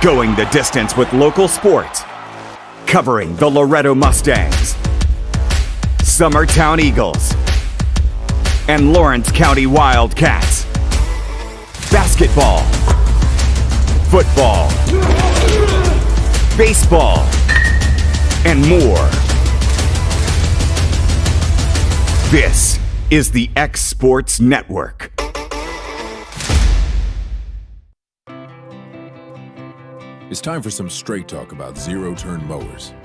Going the distance with local sports. Covering the Loretto Mustangs, Summertown Eagles, and Lawrence County Wildcats. Basketball, football, baseball, and more. This is the X Sports Network. It's time for some straight talk about zero-turn mowers.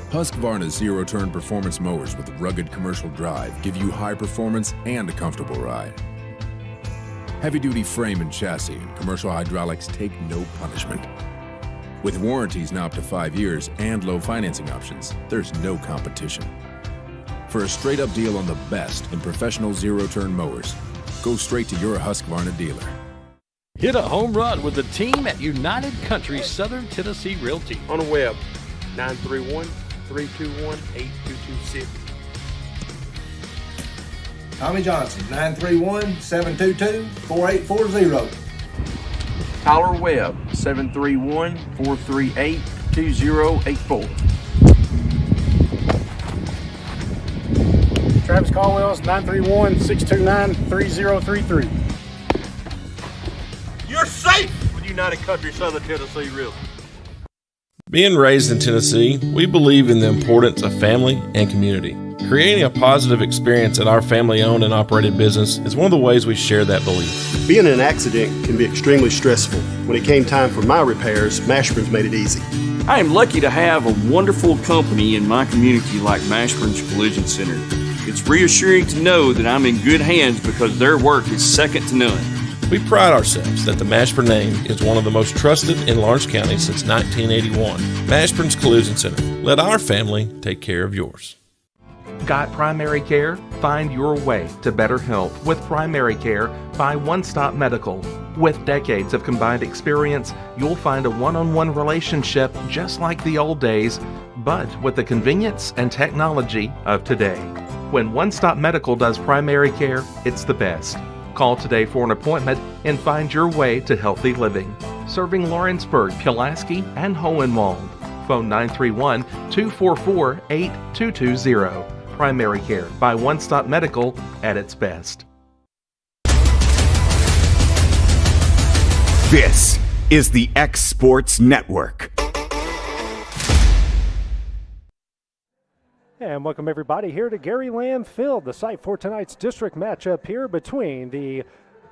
Husqvarna's zero-turn performance mowers with rugged commercial drive give you high performance and a comfortable ride. Heavy-duty frame and chassis and commercial hydraulics take no punishment. With warranties now up to 5 years and low financing options, there's no competition. For a straight-up deal on the best in professional zero-turn mowers, go straight to your Husqvarna dealer. Hit a home run with the team at United Country Southern Tennessee Realty. On the web, 931-321-8226. Tommy Johnson, 931-722-4840. Tyler Webb, 731-438-2084. Travis Caldwell's 931-629-3033. You're safe with United Country Southern Tennessee Realty. Being raised in Tennessee, we believe in the importance of family and community. Creating a positive experience at our family-owned and operated business is one of the ways we share that belief. Being in an accident can be extremely stressful. When it came time for my repairs, Mashburn's made it easy. I am lucky to have a wonderful company in my community like Mashburn's Collision Center. It's reassuring to know that I'm in good hands because their work is second to none. We pride ourselves that the Mashburn name is one of the most trusted in Lawrence County since 1981. Mashburn's Collision Center. Let our family take care of yours. Got primary care? Find your way to better health with primary care by One Stop Medical. With decades of combined experience, you'll find a one-on-one relationship just like the old days, but with the convenience and technology of today. When One Stop Medical does primary care, it's the best. Call today for an appointment and find your way to healthy living. Serving Lawrenceburg, Pulaski, and Hohenwald. Phone 931-244-8220. Primary care by One Stop Medical at its best. This is the X Sports Network. And welcome everybody here to Gary Lamb Field, the site for tonight's district matchup here between the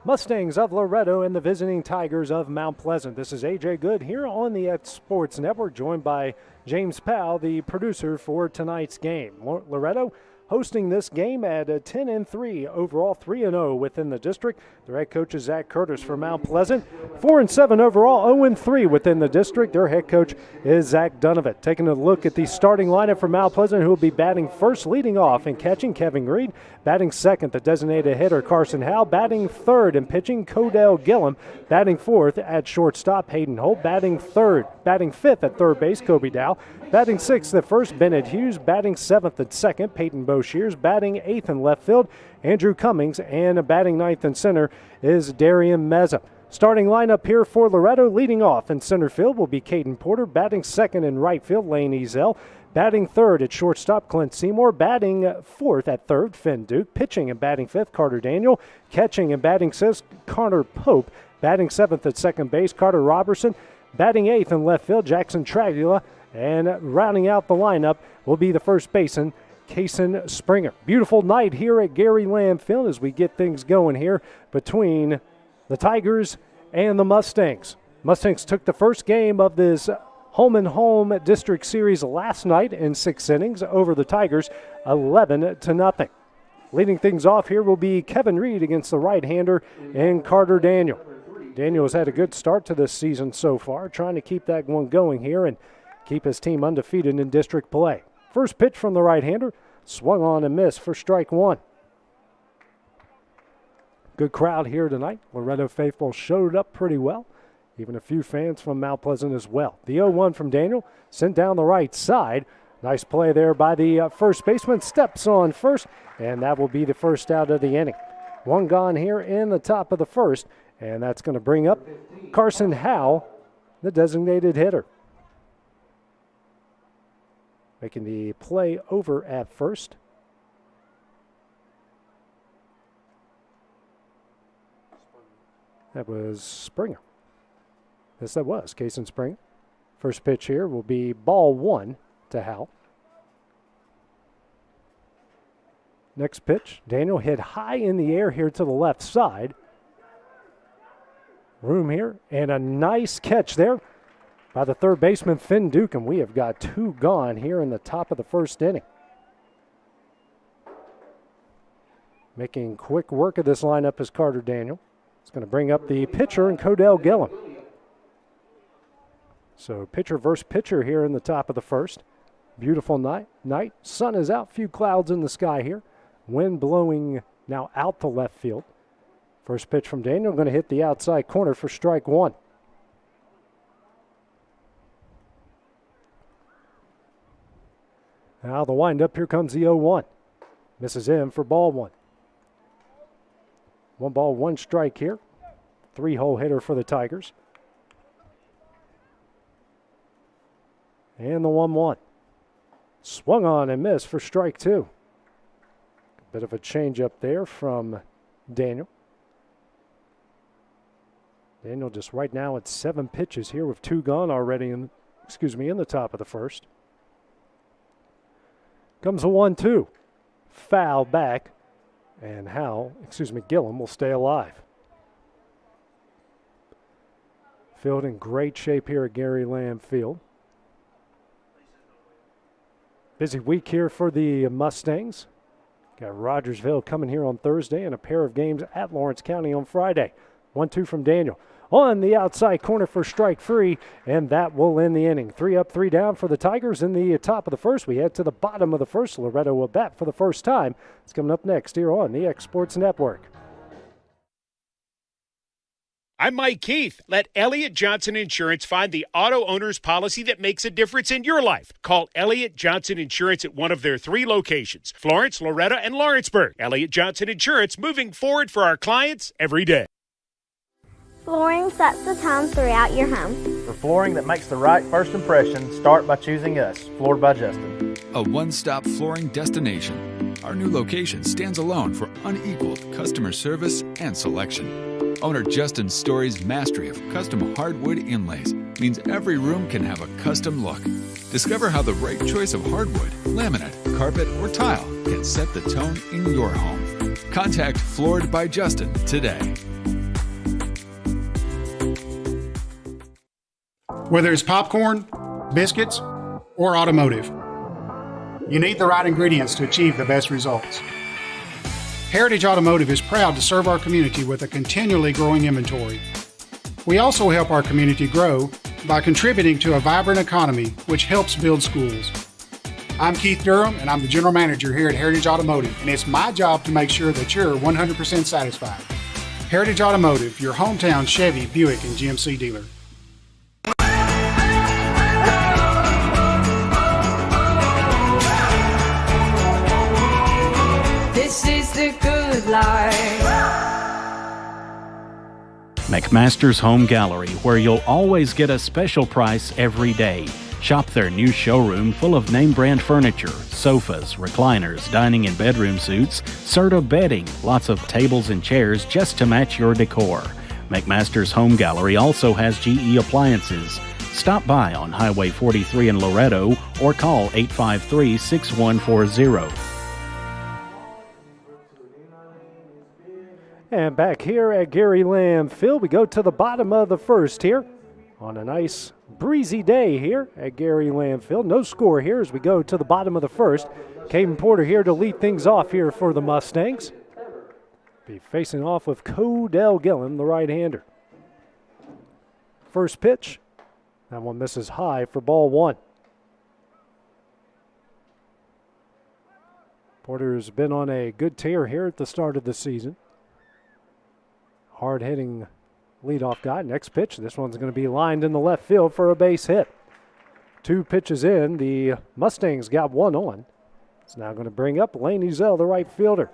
Mustangs of Loretto and the visiting Tigers of Mount Pleasant. This is AJ Good here on the X Sports Network, joined by James Powell, the producer for tonight's game. Loretto hosting this game at 10-3 overall, 3-0 within the district. Their head coach is Zach Curtis from Mount Pleasant. 4-7 overall, 0-3 within the district. Their head coach is Zach Dunovitt. Taking a look at the starting lineup for Mount Pleasant, who will be batting first, leading off and catching Kevin Reed. Batting second, the designated hitter Carson Howe. Batting third and pitching Codell Gillum. Batting fourth at shortstop Hayden Holt. Batting fifth at third base Kobe Dow. Batting sixth at first Bennett Hughes. Batting seventh at second Peyton Boshears. Batting eighth in left field Andrew Cummings. And batting ninth in center is Darian Meza. Starting lineup here for Loretto, leading off in center field will be Caden Porter. Batting second in right field Lane Ezel. Batting third at shortstop Clint Seymour. Batting fourth at third Finn Duke. Pitching and batting fifth Carter Daniel. Catching and batting sixth Connor Pope. Batting seventh at second base Carter Robertson. Batting eighth in left field Jackson Tragula. And rounding out the lineup will be the first baseman, Kason Springer. Beautiful night here at Gary Lamb Field as we get things going here between the Tigers and the Mustangs. Mustangs took the first game of this home-and-home district series last night in 6 innings over the Tigers, 11-0. Leading things off here will be Kevin Reed against the right-hander and Carter Daniel. Daniel has had a good start to this season so far, trying to keep that one going here and keep his team undefeated in district play. First pitch from the right-hander, swung on and missed for strike one. Good crowd here tonight. Loretto faithful showed up pretty well. Even a few fans from Mount Pleasant as well. The 0-1 from Daniel, sent down the right side. Nice play there by the first baseman. Steps on first, and that will be the first out of the inning. One gone here in the top of the first, And that's going to bring up Carson Howe, the designated hitter. Making the play over at first. That was Springer. Yes, that was Kason Springer. First pitch here will be ball 1 to Howe. Next pitch, Daniel hit high in the air here to the left side. Room here, and a nice catch there by the third baseman, Finn Duke, and we have got 2 gone here in the top of the first inning. Making quick work of this lineup is Carter Daniel. It's going to bring up the pitcher and Codell Gillum. So pitcher versus pitcher here in the top of the first. Beautiful night. Sun is out, few clouds in the sky here. Wind blowing now out to left field. First pitch from Daniel, going to hit the outside corner for strike 1. Now the windup, here comes the 0-1. Misses in for ball 1. 1 ball, 1 strike here. 3-hole hitter for the Tigers. And the 1-1. Swung on and missed for strike 2. Bit of a change up there from Daniel. Daniel just right now at 7 pitches here with 2 gone already in the top of the first. Comes a 1-2. Foul back. And Gillum will stay alive. Field in great shape here at Gary Lamb Field. Busy week here for the Mustangs. Got Rogersville coming here on Thursday and a pair of games at Lawrence County on Friday. 1-2 from Daniel. On the outside corner for strike 3, and that will end the inning. 3 up, 3 down for the Tigers in the top of the first. We head to the bottom of the first. Loretto will bat for the first time. It's coming up next here on the X Sports Network. I'm Mike Keith. Let Elliott Johnson Insurance find the auto owner's policy that makes a difference in your life. Call Elliott Johnson Insurance at one of their 3 locations, Florence, Loretto, and Lawrenceburg. Elliott Johnson Insurance, moving forward for our clients every day. Flooring sets the tone throughout your home. For flooring that makes the right first impression, start by choosing us, Floored by Justin. A one-stop flooring destination. Our new location stands alone for unequaled customer service and selection. Owner Justin Story's mastery of custom hardwood inlays means every room can have a custom look. Discover how the right choice of hardwood, laminate, carpet, or tile can set the tone in your home. Contact Floored by Justin today. Whether it's popcorn, biscuits, or automotive, you need the right ingredients to achieve the best results. Heritage Automotive is proud to serve our community with a continually growing inventory. We also help our community grow by contributing to a vibrant economy, which helps build schools. I'm Keith Durham, and I'm the General Manager here at Heritage Automotive, and it's my job to make sure that you're 100% satisfied. Heritage Automotive, your hometown Chevy, Buick, and GMC dealer. This is the good life. McMaster's Home Gallery, where you'll always get a special price every day. Shop their new showroom full of name brand furniture, sofas, recliners, dining and bedroom suits, Serta bedding, lots of tables and chairs just to match your decor. McMaster's Home Gallery also has GE appliances. Stop by on Highway 43 in Loretto or call 853-6140. And back here at Gary Lamb Field, we go to the bottom of the first here on a nice breezy day here at Gary Lamb Field. No score here as we go to the bottom of the first. Caden Porter here to lead things off here for the Mustangs. Be facing off with Codell Gillum, the right-hander. First pitch, that one misses high for ball 1. Porter's been on a good tear here at the start of the season. Hard-hitting leadoff guy. Next pitch, this one's going to be lined in the left field for a base hit. 2 pitches in, the Mustangs got 1 on. It's now going to bring up Lane Ezell, the right fielder.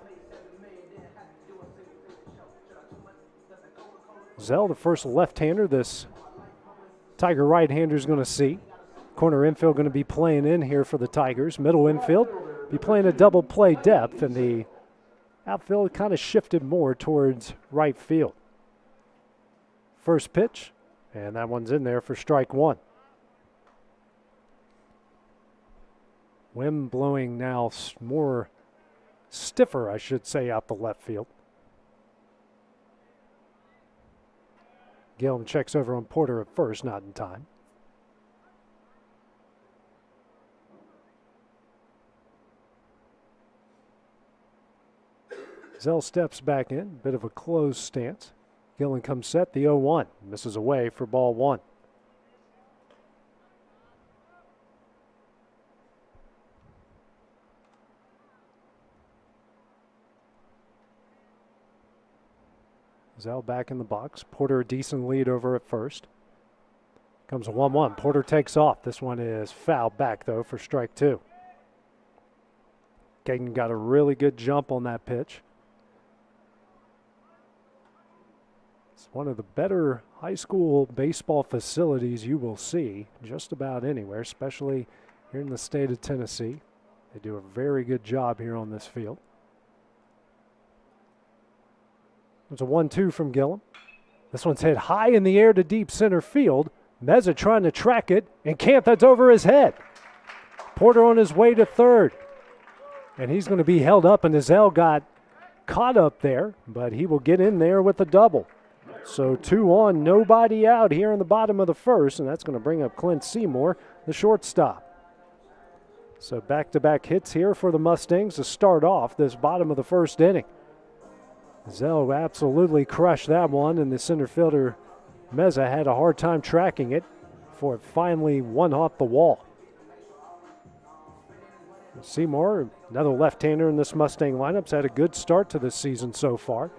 Zell, the first left-hander this Tiger right-hander is going to see. Corner infield going to be playing in here for the Tigers. Middle infield be playing a double play depth, and the outfield kind of shifted more towards right field. First pitch, and that one's in there for strike one. Wind blowing now more stiffer, I should say, out the left field. Gillum checks over on Porter at first, not in time. Zell steps back in, bit of a closed stance. Gillen comes set, the 0-1. Misses away for ball one. Zell back in the box. Porter a decent lead over at first. Comes a 1-1. Porter takes off. This one is fouled back, though, for strike two. Caden got a really good jump on that pitch. It's one of the better high school baseball facilities you will see just about anywhere, especially here in the state of Tennessee. They do a very good job here on this field. There's a 1-2 from Gillum. This one's hit high in the air to deep center field. Meza trying to track it, and can't. That's over his head. Porter on his way to third. And he's going to be held up, and Azell got caught up there, but he will get in there with a double. So 2 on, nobody out here in the bottom of the first, and that's going to bring up Clint Seymour, the shortstop. So back-to-back hits here for the Mustangs to start off this bottom of the first inning. Zell absolutely crushed that one, and the center fielder Meza had a hard time tracking it before it finally went off the wall. Seymour, another left-hander in this Mustang lineup, had a good start to this season so far,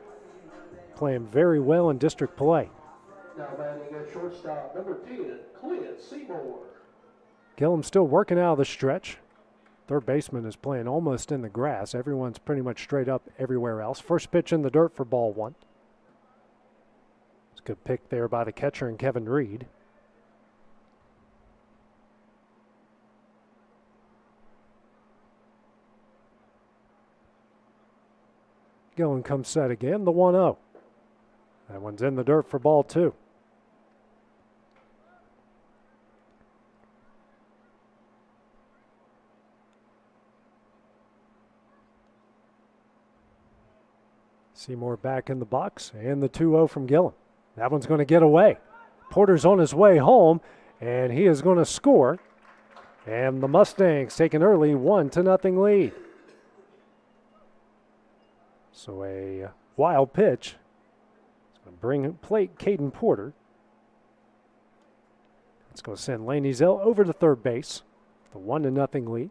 playing very well in district play. Now batting at shortstop, number 10, Clint Seymour. Gillum still working out of the stretch. Third baseman is playing almost in the grass. Everyone's pretty much straight up everywhere else. First pitch in the dirt for ball one. It's a good pick there by the catcher and Kevin Reed. Gillum comes set again, the 1-0. That one's in the dirt for ball two. Seymour back in the box, and the 2-0 from Gillum. That one's going to get away. Porter's on his way home, and he is going to score. And the Mustangs take an early 1-0 lead. So a wild pitch. It's going to bring plate Caden Porter. It's going to send Laney Zell over to third base. The 1-0 lead.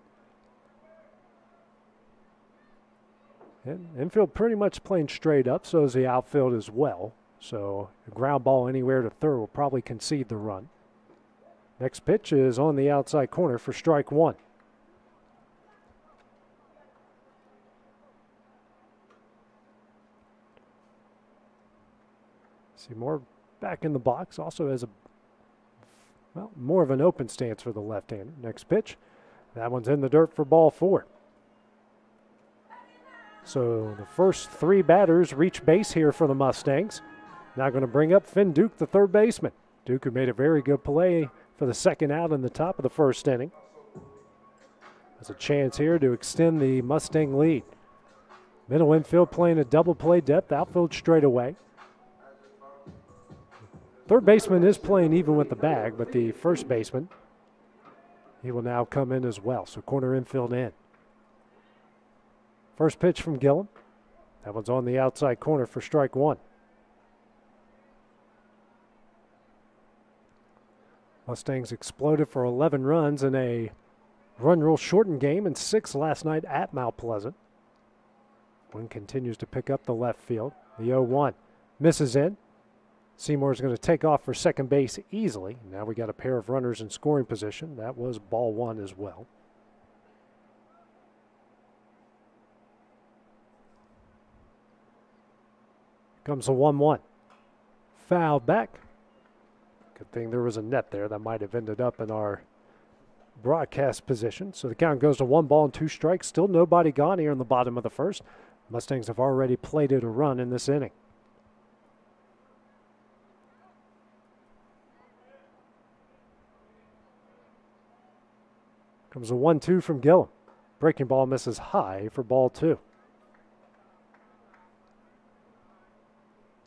And infield pretty much playing straight up, so is the outfield as well. So a ground ball anywhere to third will probably concede the run. Next pitch is on the outside corner for strike one. Seymour back in the box, also has more of an open stance for the left-hander. Next pitch, that one's in the dirt for ball four. So the first three batters reach base here for the Mustangs. Now going to bring up Finn Duke, the third baseman. Duke, who made a very good play for the second out in the top of the first inning. There's a chance here to extend the Mustang lead. Middle infield playing a double play depth, outfield straight away. Third baseman is playing even with the bag, but the first baseman, he will now come in as well. So corner infield in. First pitch from Gillum. That one's on the outside corner for strike one. Mustangs exploded for 11 runs in a run rule shortened game and 6 last night at Mount Pleasant. One continues to pick up the left field. The 0-1 misses in. Seymour's going to take off for second base easily. Now we got a pair of runners in scoring position. That was ball one as well. Comes a 1-1. fouled back. Good thing there was a net there. That might have ended up in our broadcast position. So the count goes to 1 ball and 2 strikes. Still nobody gone here in the bottom of the first. Mustangs have already plated a run in this inning. Comes a 1-2 from Gillum. Breaking ball misses high for ball 2.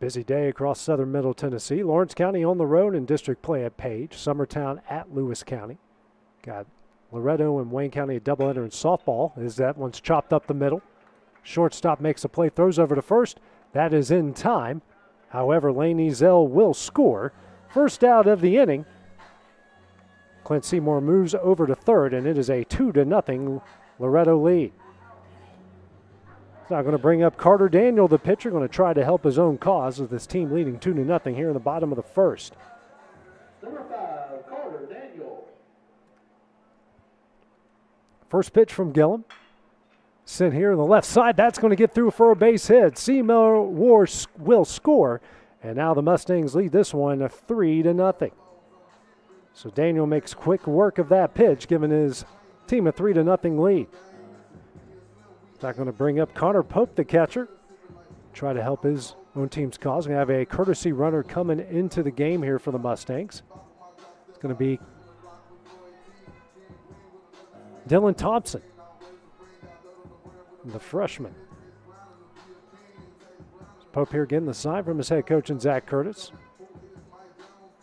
Busy day across southern Middle Tennessee. Lawrence County on the road in district play at Page. Summertown at Lewis County. Got Loretto and Wayne County a doubleheader in softball. As that one's chopped up the middle. Shortstop makes a play, throws over to first. That is in time. However, Lane Ezel will score. First out of the inning. Clint Seymour moves over to third, and it is a 2-0 Loretto lead. It's not going to bring up Carter Daniel, the pitcher, going to try to help his own cause with this team leading 2-0 here in the bottom of the first. Number 5, Carter Daniel. First pitch from Gillum. Sent here on the left side. That's going to get through for a base hit. Seymour will score, and now the Mustangs lead this one 3-0. So Daniel makes quick work of that pitch, giving his team a 3-0 lead. Not going to bring up Connor Pope, the catcher. Try to help his own team's cause. We have a courtesy runner coming into the game here for the Mustangs. It's going to be Dylan Thompson, the freshman. Pope here getting the sign from his head coach and Zach Curtis.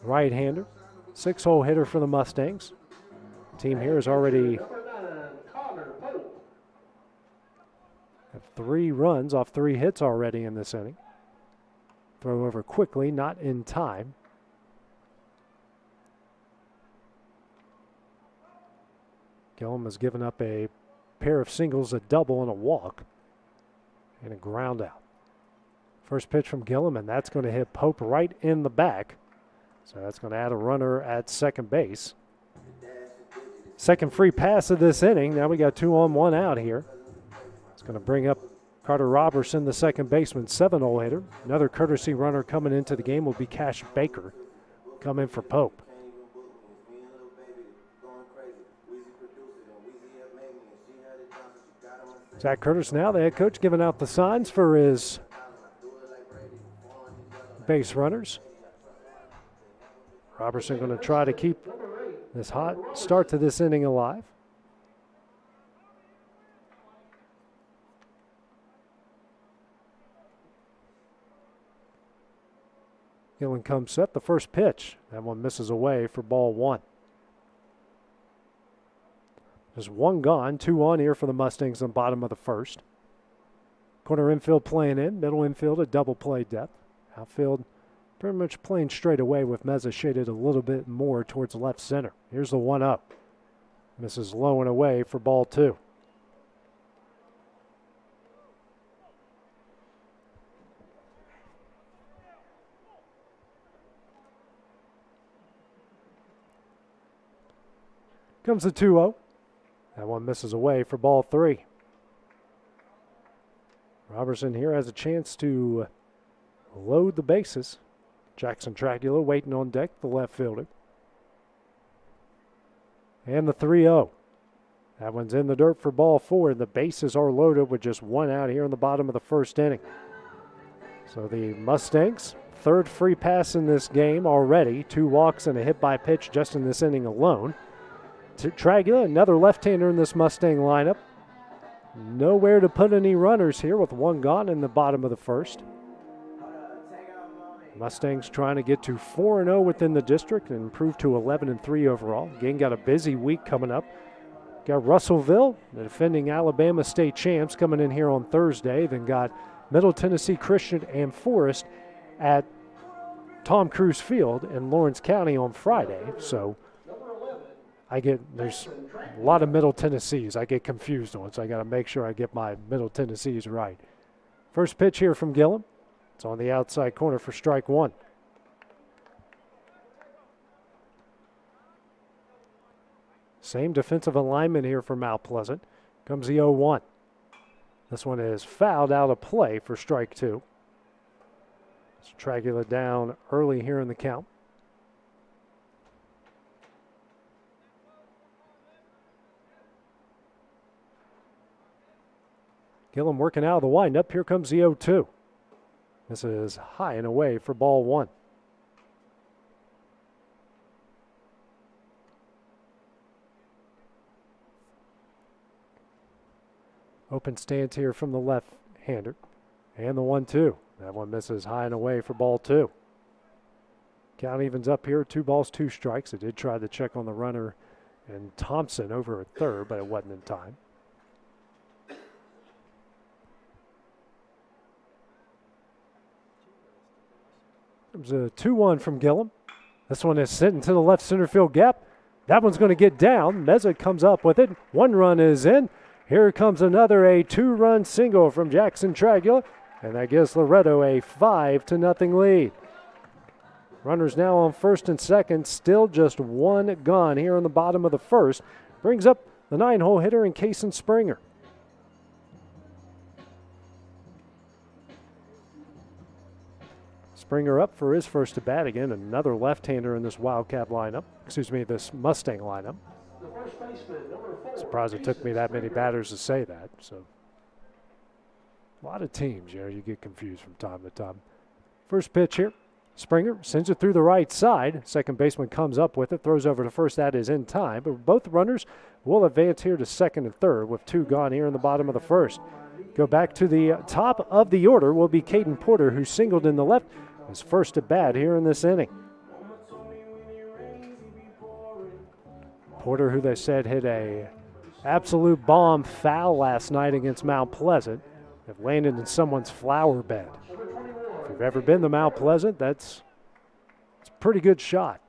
Right-hander. 6-hole hitter for the Mustangs. Team here is already have 3 runs off 3 hits already in this inning. Throw over quickly, not in time. Gillum has given up a pair of singles, a double, and a walk, and a ground out. First pitch from Gillum, and that's going to hit Pope right in the back. So that's going to add a runner at second base. Second free pass of this inning. Now we got 2 on, 1 out here. It's going to bring up Carter Robertson, the second baseman, 7-hole hitter. Another courtesy runner coming into the game will be Cash Baker, coming for Pope. Zach Curtis now, the head coach, giving out the signs for his base runners. Robertson going to try to keep this hot start to this inning alive. Gillen comes set, the first pitch. That one misses away for ball 1. There's 1 gone, 2 on here for the Mustangs on bottom of the first. Corner infield playing in, middle infield a double play depth. Outfield pretty much playing straight away with Meza shaded a little bit more towards left center. Here's the 1-0. Misses low and away for ball 2. Comes the 2-0. That one misses away for ball 3. Robertson here has a chance to load the bases. Jackson Tracula waiting on deck, the left fielder. And the 3-0. That one's in the dirt for ball 4. The bases are loaded with just 1 out here in the bottom of the first inning. So the Mustangs, 3rd free pass in this game already. 2 walks and a hit by pitch just in this inning alone. Tragula, another left-hander in this Mustang lineup. Nowhere to put any runners here with 1 gone in the bottom of the first. Mustangs trying to get to 4-0 within the district and improve to 11-3 overall. Again, got a busy week coming up. Got Russellville, the defending Alabama state champs, coming in here on Thursday. Then got Middle Tennessee Christian and Forest at Tom Cruise Field in Lawrence County on Friday. So there's a lot of Middle Tennessees I get confused on, so I got to make sure I get my Middle Tennessees right. First pitch here from Gillum. It's on the outside corner for strike 1. Same defensive alignment here for Mount Pleasant. Comes the 0-1. This one is fouled out of play for strike 2. Stragula down early here in the count. Gillum working out of the windup. Here comes the 0-2. This is high and away for ball one. Open stance here from the left-hander. And the 1-2. That one misses high and away for ball two. Count evens up here, 2 balls, 2 strikes. They did try to check on the runner and Thompson over at third, but it wasn't in time. There's a 2-1 from Gillum. This one is sitting to the left center field gap. That one's going to get down. Meza comes up with it. 1 run is in. Here comes another 2-run single from Jackson Tragula, and that gives Loretto a 5-0 lead. Runners now on first and second, still just 1 gone here in the bottom of the first. Brings up the 9-hole hitter in Kason Springer. Springer up for his first at bat again. Another left-hander in this Wildcat lineup. Excuse me, this Mustang lineup. Surprised it took me that many batters to say that. So, a lot of teams, you get confused from time to time. First pitch here. Springer sends it through the right side. Second baseman comes up with it, throws over to first. That is in time. But both runners will advance here to second and third with 2 gone here in the bottom of the first. Go back to the top of the order will be Caden Porter, who singled in the left. His first at bat here in this inning. Porter, who they said hit a absolute bomb foul last night against Mount Pleasant, have landed in someone's flower bed. If you've ever been to Mount Pleasant, it's a pretty good shot.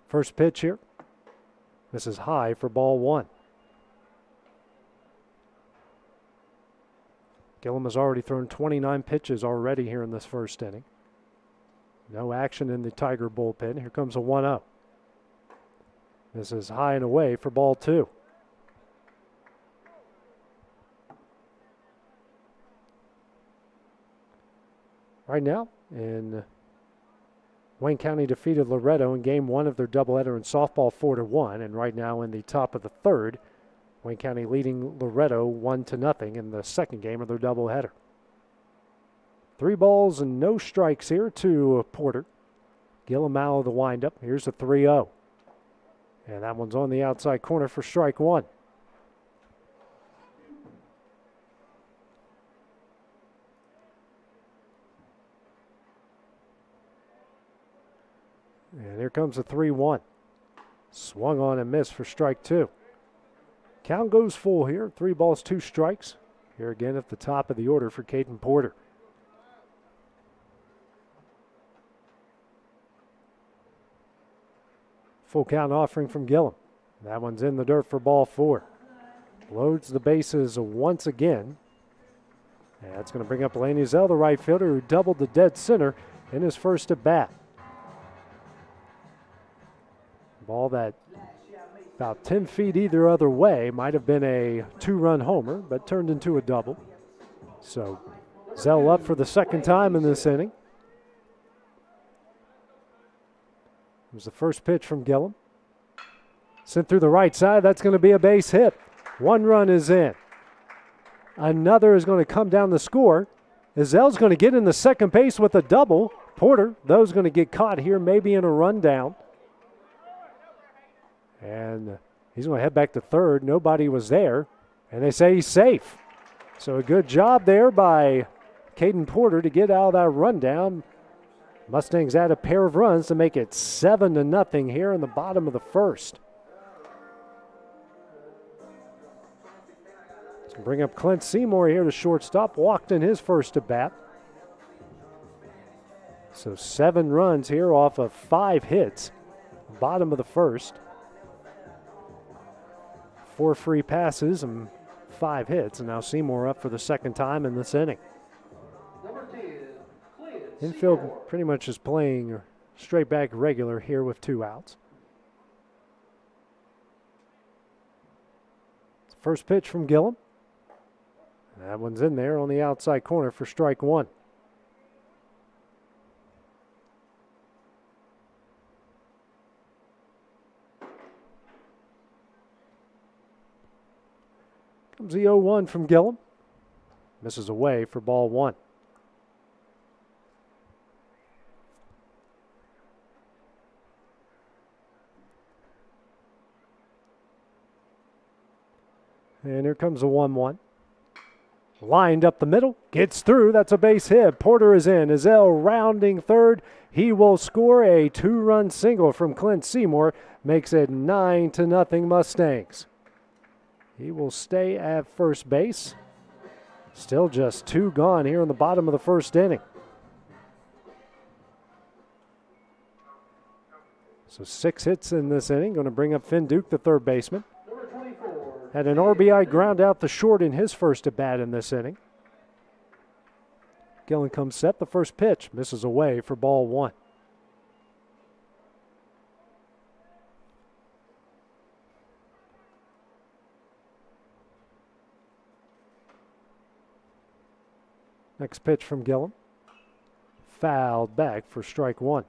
First pitch here. This is high for ball one. Gillum has already thrown 29 pitches already here in this first inning. No action in the Tiger bullpen. Here comes a 1-0. This is high and away for ball two. Right now, Wayne County defeated Loretto in game 1 of their doubleheader in softball 4-1, and right now in the top of the third, Wayne County leading Loretto 1-0 in the second game of their doubleheader. 3 balls and no strikes here to Porter. Gillum out of the windup. Here's a 3-0. And that one's on the outside corner for strike one. And here comes a 3-1. Swung on and missed for strike two. Count goes full here. 3 balls, 2 strikes. Here again at the top of the order for Caden Porter. Full count offering from Gillum. That one's in the dirt for ball 4. Loads the bases once again. And that's going to bring up Laney Zell, the right fielder, who doubled the dead center in his first at bat. Ball that about 10 feet either other way might have been a 2-run homer, but turned into a double. So Zell up for the second time in this inning. It was the first pitch from Gillum. Sent through the right side. That's going to be a base hit. 1 run is in. Another is going to come down the score. Zell's going to get in the second base with a double. Porter, though, is going to get caught here, maybe in a rundown. And he's going to head back to third. Nobody was there. And they say he's safe. So a good job there by Caden Porter to get out of that rundown. Mustangs add a pair of runs to make it 7-0 here in the bottom of the first. Let's bring up Clint Seymour here to shortstop. Walked in his first at bat. So 7 runs here off of 5 hits. Bottom of the first. 4 free passes and 5 hits, and now Seymour up for the second time in this inning. Infield pretty much is playing straight back regular here with 2 outs. First pitch from Gillum. That one's in there on the outside corner for strike one. Comes the 0-1 from Gillum. Misses away for ball 1. And here comes the 1-1. Lined up the middle, gets through. That's a base hit. Porter is in. Ezell rounding third. He will score a 2-run single from Clint Seymour. Makes it 9-0 Mustangs. He will stay at first base. Still just 2 gone here in the bottom of the first inning. So 6 hits in this inning. Going to bring up Finn Duke, the third baseman. Had an RBI ground out the short in his first at bat in this inning. Gillen comes set. The first pitch misses away for ball 1. Next pitch from Gillum. Fouled back for strike 1.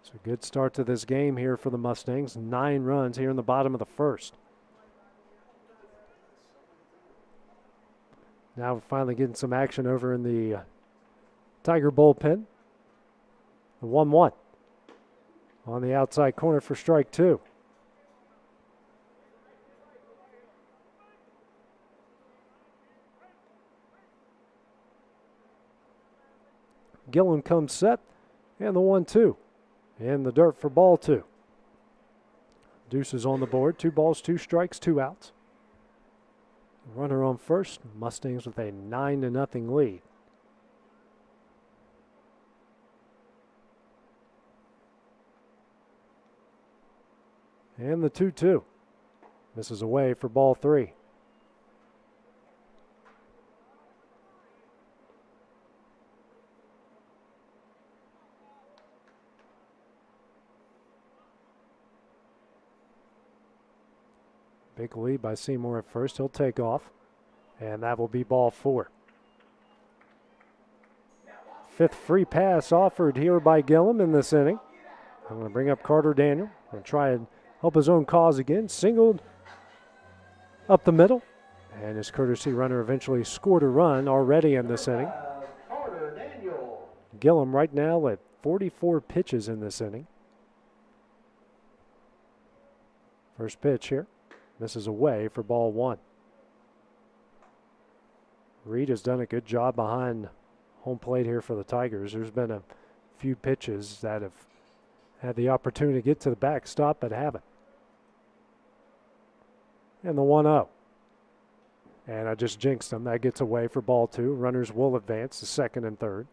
So a good start to this game here for the Mustangs. 9 runs here in the bottom of the first. Now we're finally getting some action over in the Tiger bullpen. The 1-1 on the outside corner for strike 2. Gillum comes set, and the 1-2. In the dirt for ball 2. Deuce is on the board. 2 balls, 2 strikes, 2 outs. Runner on first. Mustangs with a 9-0 lead. And the 2-2. Misses away for ball 3. Big lead by Seymour at first. He'll take off, and that will be ball 4. 5th free pass offered here by Gillum in this inning. I'm going to bring up Carter Daniel. Going to try and help his own cause again. Singled up the middle, and his courtesy runner eventually scored a run already in this inning. Gillum right now at 44 pitches in this inning. First pitch here. Misses away for ball 1. Reed has done a good job behind home plate here for the Tigers. There's been a few pitches that have had the opportunity to get to the backstop but haven't. And the 1-0. And I just jinxed them. That gets away for ball 2. Runners will advance to second and third.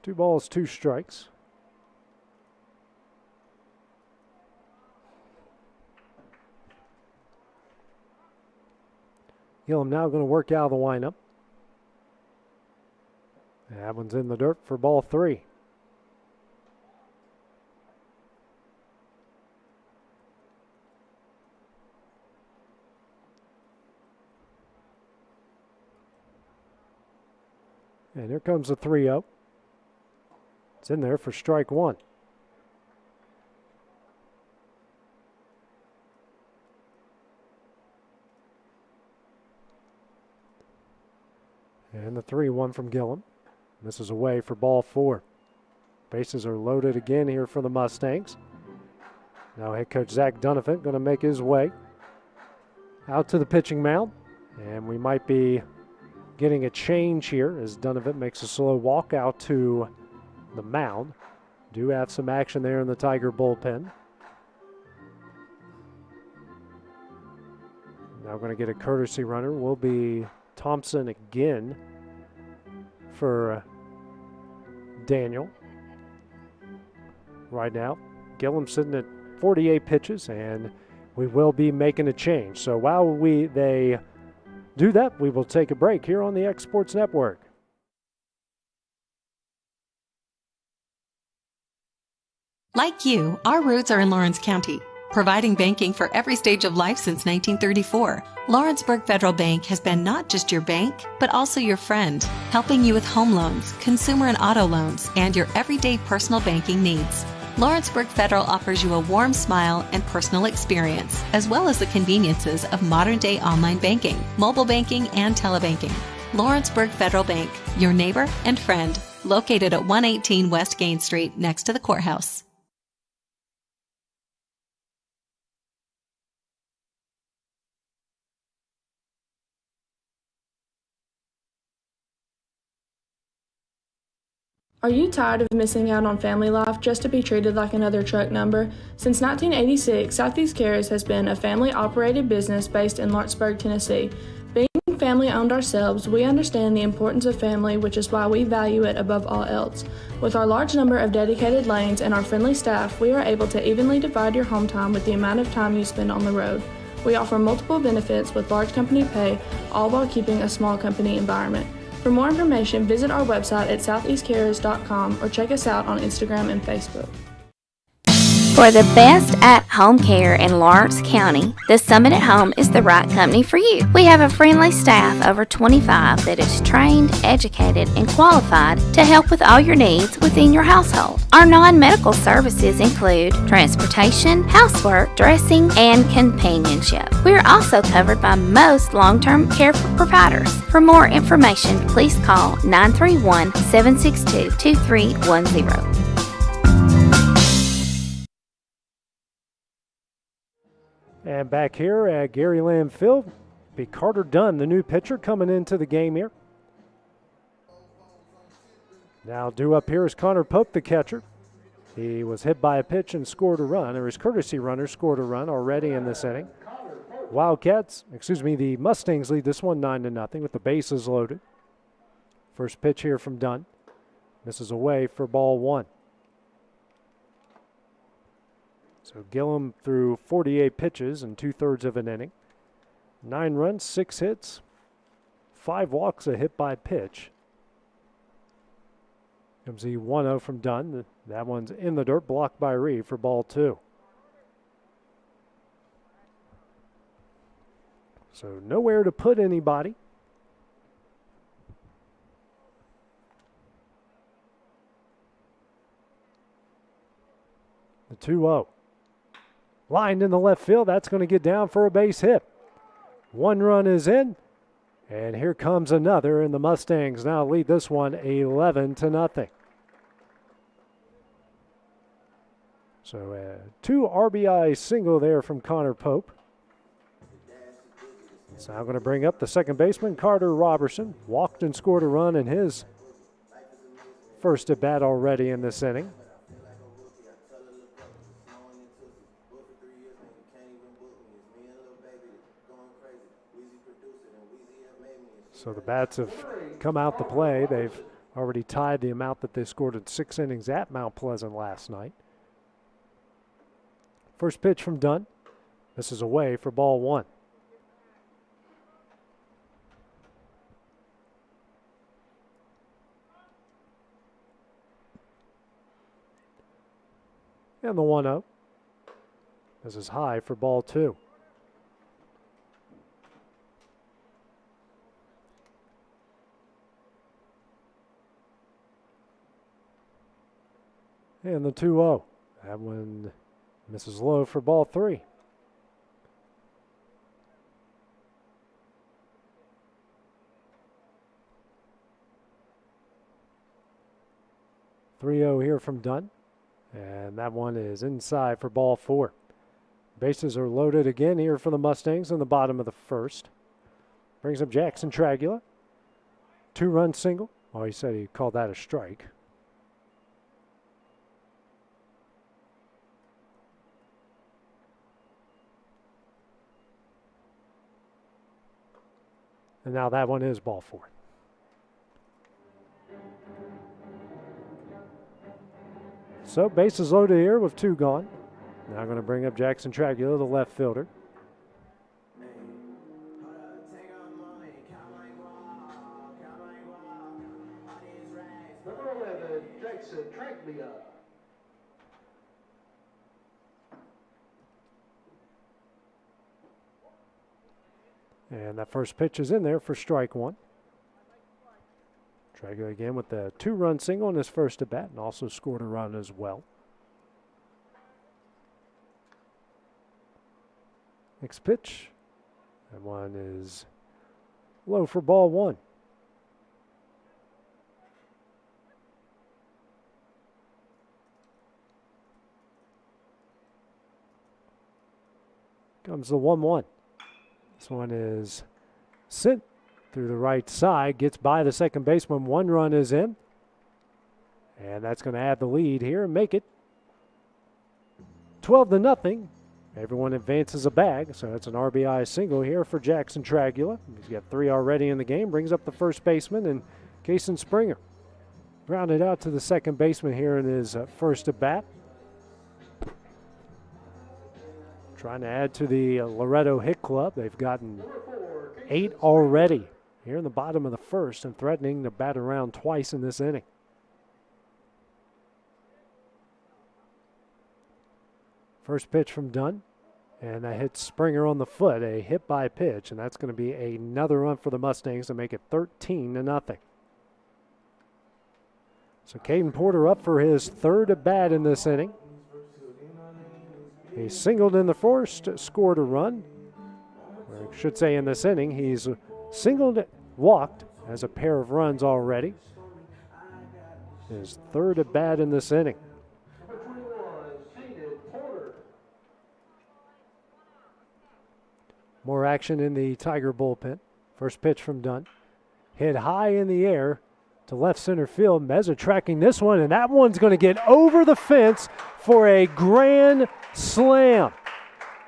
2 balls, 2 strikes. Gillum now going to work out of the windup. That one's in the dirt for ball 3. And here comes the 3-0. It's in there for strike 1. And the 3-1 from Gillum. This is away for ball 4. Bases are loaded again here for the Mustangs. Now head coach Zach Donovan going to make his way out to the pitching mound. And we might be getting a change here as Donovan makes a slow walk out to the mound. Do have some action there in the Tiger bullpen. Now going to get a courtesy runner. Will be Thompson again for Daniel. Right now, Gillum sitting at 48 pitches, and we will be making a change. So while they do that, we will take a break here on the X Sports Network. Like you, our roots are in Lawrence County, providing banking for every stage of life since 1934. Lawrenceburg Federal Bank has been not just your bank, but also your friend, helping you with home loans, consumer and auto loans, and your everyday personal banking needs. Lawrenceburg Federal offers you a warm smile and personal experience, as well as the conveniences of modern-day online banking, mobile banking, and telebanking. Lawrenceburg Federal Bank, your neighbor and friend, located at 118 West Gain Street next to the courthouse. Are you tired of missing out on family life just to be treated like another truck number? Since 1986, Southeast Cares has been a family-operated business based in Lawrenceburg, Tennessee. Being family-owned ourselves, we understand the importance of family, which is why we value it above all else. With our large number of dedicated lanes and our friendly staff, we are able to evenly divide your home time with the amount of time you spend on the road. We offer multiple benefits with large company pay, all while keeping a small company environment. For more information, visit our website at southeastcares.com or check us out on Instagram and Facebook. For the best at-home care in Lawrence County, the Summit at Home is the right company for you. We have a friendly staff over 25 that is trained, educated, and qualified to help with all your needs within your household. Our non-medical services include transportation, housework, dressing, and companionship. We are also covered by most long-term care providers. For more information, please call 931-762-2310. And back here at Gary Lamb Field, be Carter Dunn, the new pitcher, coming into the game here. Now due up here is Connor Pope, the catcher. He was hit by a pitch and scored a run, or his courtesy runner scored a run already in this inning. The Mustangs lead this one 9-0 with the bases loaded. First pitch here from Dunn. Misses away for ball one. So Gillum threw 48 pitches in 2/3 of an inning. 9 runs, 6 hits, 5 walks, a hit by pitch. Comes the 1-0 from Dunn. That one's in the dirt, blocked by Reed for ball two. So nowhere to put anybody. The 2-0. Lined in the left field. That's going to get down for a base hit. 1 run is in. And here comes another, and the Mustangs now lead this one 11-0. So a 2 RBI single there from Connor Pope. It's now going to bring up the second baseman, Carter Robertson. Walked and scored a run in his first at bat already in this inning. So the bats have come out to play. They've already tied the amount that they scored in 6 innings at Mount Pleasant last night. First pitch from Dunn. This is away for ball one. And the 1-0. This is high for ball two. And the 2-0. That one misses low for ball three. Here from Dunn. And that one is inside for ball four. Bases are loaded again here for the Mustangs in the bottom of the first. Brings up Jackson Tragula. 2-run single. Oh, he said he called that a strike. And now that one is ball four. So bases loaded here with 2 gone. Now going to bring up Jackson Tragula, the left fielder. Number 11, Jackson Traglia. And that first pitch is in there for strike one. Traglia again with the 2-run single in his first at bat and also scored a run as well. Next pitch. That one is low for ball one. Comes the 1-1. This one is sent through the right side, gets by the second baseman. 1 run is in. And that's going to add the lead here and make it 12-0. Everyone advances a bag, so that's an RBI single here for Jackson Tragula. He's got 3 already in the game, brings up the first baseman, and Kason Springer grounded out to the second baseman here in his first at bat. Trying to add to the Loretto hit club. They've gotten 8 already here in the bottom of the first and threatening to bat around twice in this inning. First pitch from Dunn, and that hits Springer on the foot, a hit by pitch, and that's going to be another run for the Mustangs to make it 13-0. So Caden Porter up for his third at bat in this inning. He singled in the first, scored a run. Or I should say in this inning, he's singled, walked, has a pair of runs already. His third at bat in this inning. More action in the Tiger bullpen. First pitch from Dunn. Hit high in the air to left center field. Meza tracking this one, and that one's going to get over the fence for a grand slam.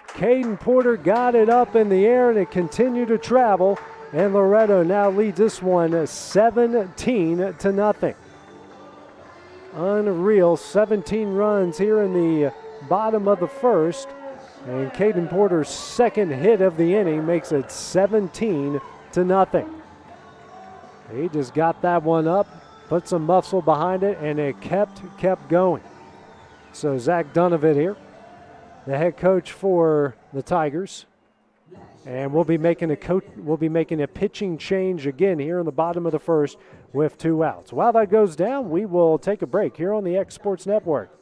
Caden Porter got it up in the air, and it continued to travel, and Loretto now leads this one 17-0. Unreal, 17 runs here in the bottom of the first, and Caden Porter's second hit of the inning makes it 17-0. He just got that one up, put some muscle behind it, and it kept going. So Zach Dunovitt here, the head coach for the Tigers, and we'll be making a pitching change again here in the bottom of the first with 2 outs. While that goes down, we will take a break here on the X Sports Network.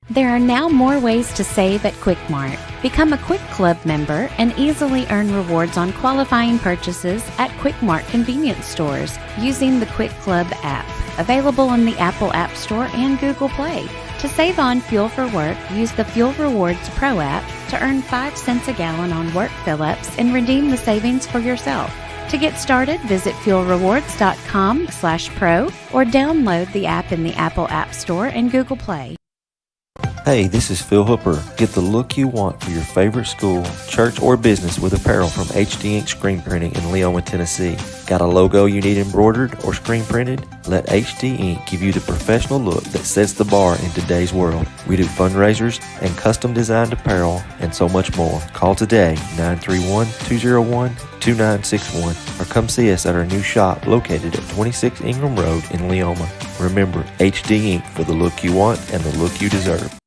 There are now more ways to save at Quick Mart. Become a Quick Club member and easily earn rewards on qualifying purchases at Quick Mart convenience stores using the Quick Club app, available on the Apple App Store and Google Play. To save on fuel for work, use the Fuel Rewards Pro app to earn 5 cents a gallon on work fill-ups and redeem the savings for yourself. To get started, visit fuelrewards.com/pro or download the app in the Apple App Store and Google Play. Hey, this is Phil Hooper. Get the look you want for your favorite school, church, or business with apparel from HD Ink Screen Printing in Leoma, Tennessee. Got a logo you need embroidered or screen printed? Let HD Ink give you the professional look that sets the bar in today's world. We do fundraisers and custom designed apparel and so much more. Call today, 931-201-2961, or come see us at our new shop located at 26 Ingram Road in Leoma. Remember, HD Ink for the look you want and the look you deserve.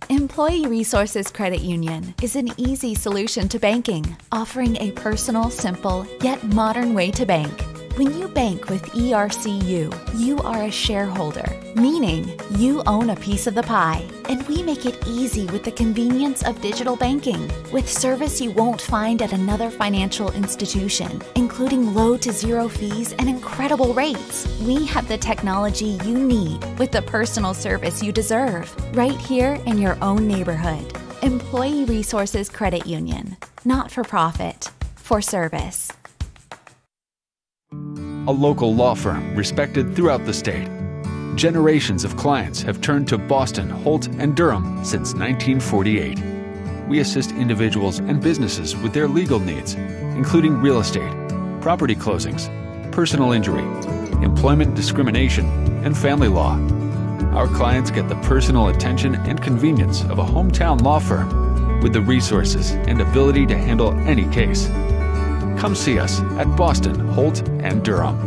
Employee Resources Credit Union is an easy solution to banking, offering a personal, simple, yet modern way to bank. When you bank with ERCU, you are a shareholder, meaning you own a piece of the pie, and we make it easy with the convenience of digital banking, with service you won't find at another financial institution, including low to zero fees and incredible rates. We have the technology you need with the personal service you deserve, right here in your own neighborhood. Employee Resources Credit Union, not for profit, for service. A local law firm respected throughout the state. Generations of clients have turned to Boston, Holt, and Durham since 1948. We assist individuals and businesses with their legal needs, including real estate, property closings, personal injury, employment discrimination, and family law. Our clients get the personal attention and convenience of a hometown law firm with the resources and ability to handle any case. Come see us at Boston, Holt, and Durham.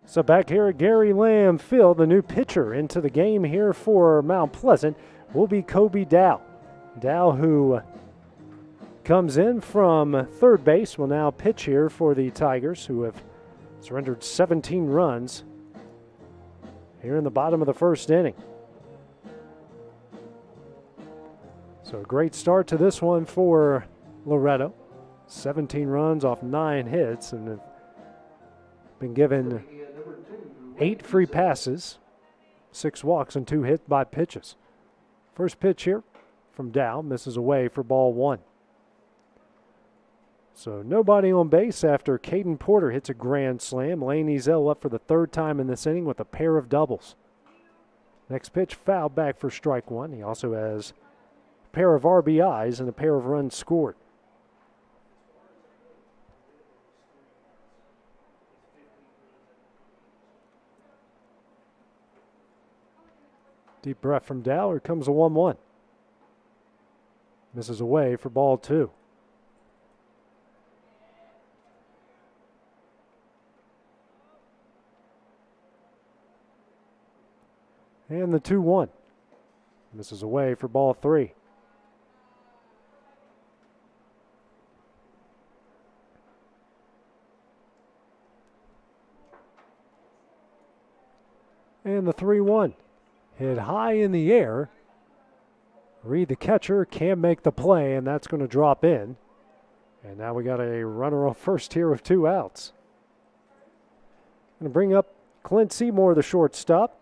So back here at Gary Lamb Field, the new pitcher into the game here for Mount Pleasant will be Kobe Dow. Dow, who comes in from third base, will now pitch here for the Tigers, who have surrendered 17 runs here in the bottom of the first inning. So a great start to this one for Loretto. 17 runs off 9 hits and have been given 8 free passes, 6 walks, and 2 hit by pitches. First pitch here from Dow, misses away for ball 1. So nobody on base after Caden Porter hits a grand slam. Lane Ezel up for the 3rd time in this inning with a pair of doubles. Next pitch fouled back for strike 1. He also has a pair of RBIs and a pair of runs scored. Deep breath from Dow. Here comes a 1-1. Misses away for ball 2. And the 2-1. Misses away for ball 3. And the 3-1. Hit high in the air. Reed, the catcher, can make the play, and that's going to drop in. And now we got a runner on first here with 2 outs. Going to bring up Clint Seymour, the shortstop.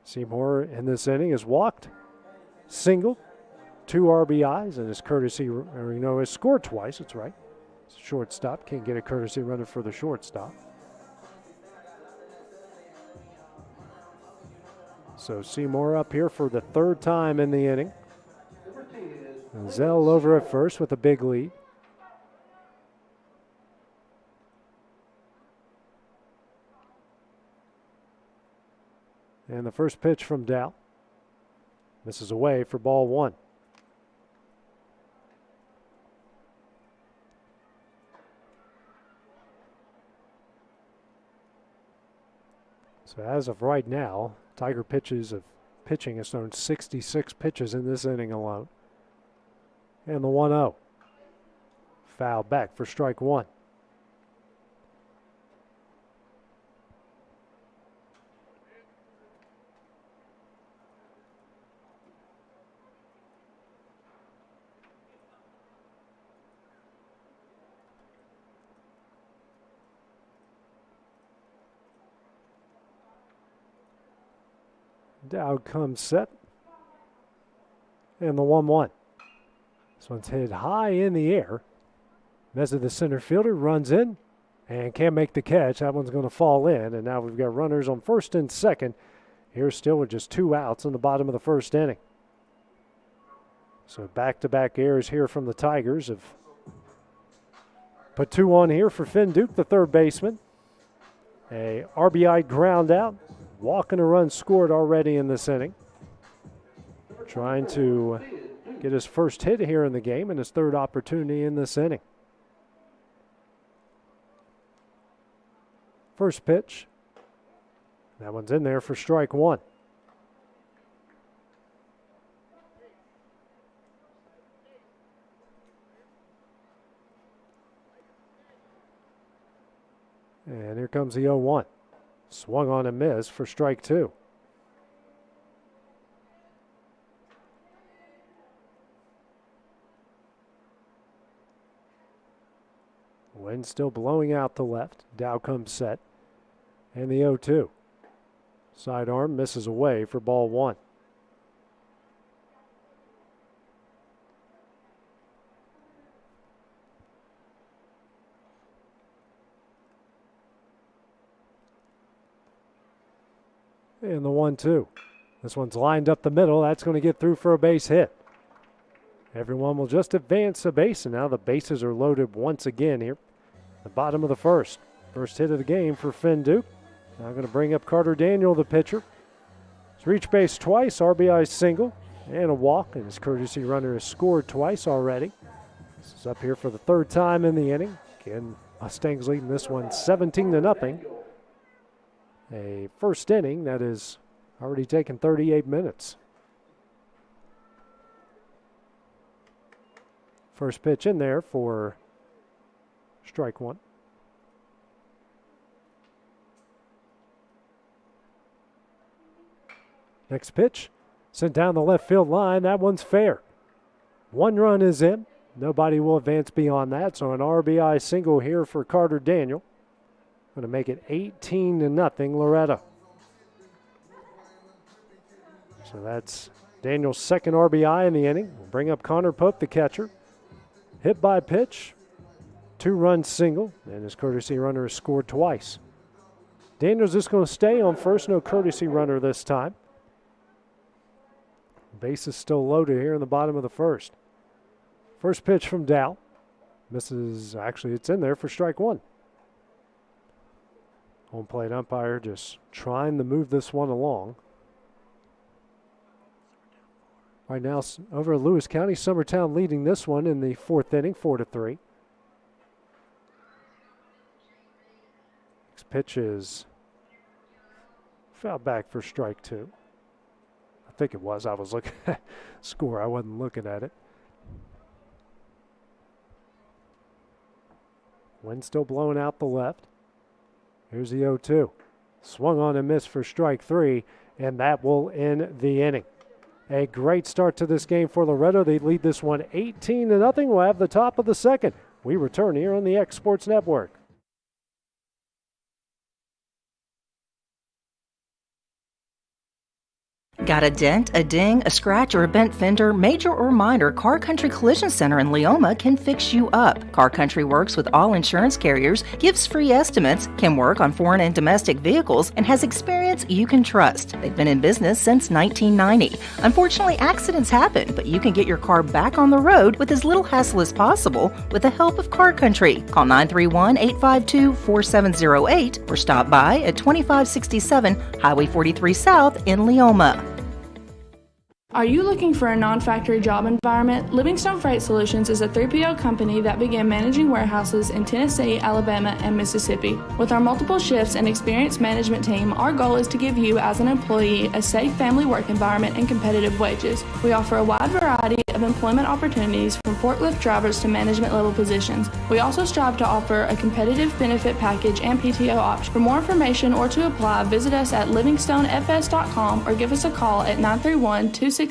Seymour in this inning has walked, singled, 2 RBIs, and his courtesy, has scored twice. That's right. It's a shortstop. Can't get a courtesy runner for the shortstop. So Seymour up here for the 3rd time in the inning. Zell over at first with a big lead. And the first pitch from Dow. Misses away for ball 1. So as of right now, Tiger pitching has thrown 66 pitches in this inning alone. And the 1-0. Foul back for strike 1. Dow comes set. And the 1-1. This one's hit high in the air. Meza, the center fielder, runs in and can't make the catch. That one's going to fall in. And now we've got runners on first and second. Here still with just 2 outs in the bottom of the 1st inning. So back-to-back errors here from the Tigers. Have put 2 on here for Finn Duke, the 3rd baseman. A RBI ground out. Walk and a run scored already in this inning. Trying to get his first hit here in the game and his 3rd opportunity in this inning. First pitch. That one's in there for strike 1. And here comes the 0-1. Swung on and missed for strike 2. Wind still blowing out the left. Dow comes set. And the 0-2. Sidearm misses away for ball 1. And the 1-2. This one's lined up the middle. That's going to get through for a base hit. Everyone will just advance a base, and now the bases are loaded once again here. The bottom of the 1st. First hit of the game for Finn Duke. Now going to bring up Carter Daniel, the pitcher. He's reached base twice, RBI single, and a walk, and his courtesy runner has scored twice already. This is up here for the 3rd time in the inning. Again, Mustangs leading this one 17-0. A first inning that has already taken 38 minutes. First pitch in there for strike 1. Next pitch, sent down the left field line. That one's fair. 1 run is in. Nobody will advance beyond that. So an RBI single here for Carter Daniel. Going to make it 18-0 Loretto. So that's Daniel's second RBI in the inning. We'll bring up Connor Pope, the catcher. Hit by pitch, 2-run single, and his courtesy runner has scored twice. Daniel's just going to stay on first, no courtesy runner this time. Base is still loaded here in the bottom of the first. First pitch from Dow. Misses, actually it's in there for strike 1. Home plate umpire just trying to move this one along. Right now, over at Lewis County, Summertown leading this one in the 4th inning, 4-3. Next pitch is foul back for strike 2. I think it was. I was looking at score. I wasn't looking at it. Wind still blowing out the left. Here's the 0-2. Swung on and missed for strike 3, and that will end the inning. A great start to this game for Loretto. They lead this one 18-0. We'll have the top of the second. We return here on the X Sports Network. Got a dent, a ding, a scratch, or a bent fender? Major or minor, Car Country Collision Center in Leoma can fix you up. Car Country works with all insurance carriers, gives free estimates, can work on foreign and domestic vehicles, and has experience you can trust. They've been in business since 1990. Unfortunately, accidents happen, but you can get your car back on the road with as little hassle as possible with the help of Car Country. Call 931-852-4708 or stop by at 2567 Highway 43 South in Leoma. Are you looking for a non-factory job environment? Livingstone Freight Solutions is a 3PL company that began managing warehouses in Tennessee, Alabama, and Mississippi. With our multiple shifts and experienced management team, our goal is to give you as an employee a safe family work environment and competitive wages. We offer a wide variety of employment opportunities from forklift drivers to management level positions. We also strive to offer a competitive benefit package and PTO option. For more information or to apply, visit us at livingstonefs.com or give us a call at 931-269-3255.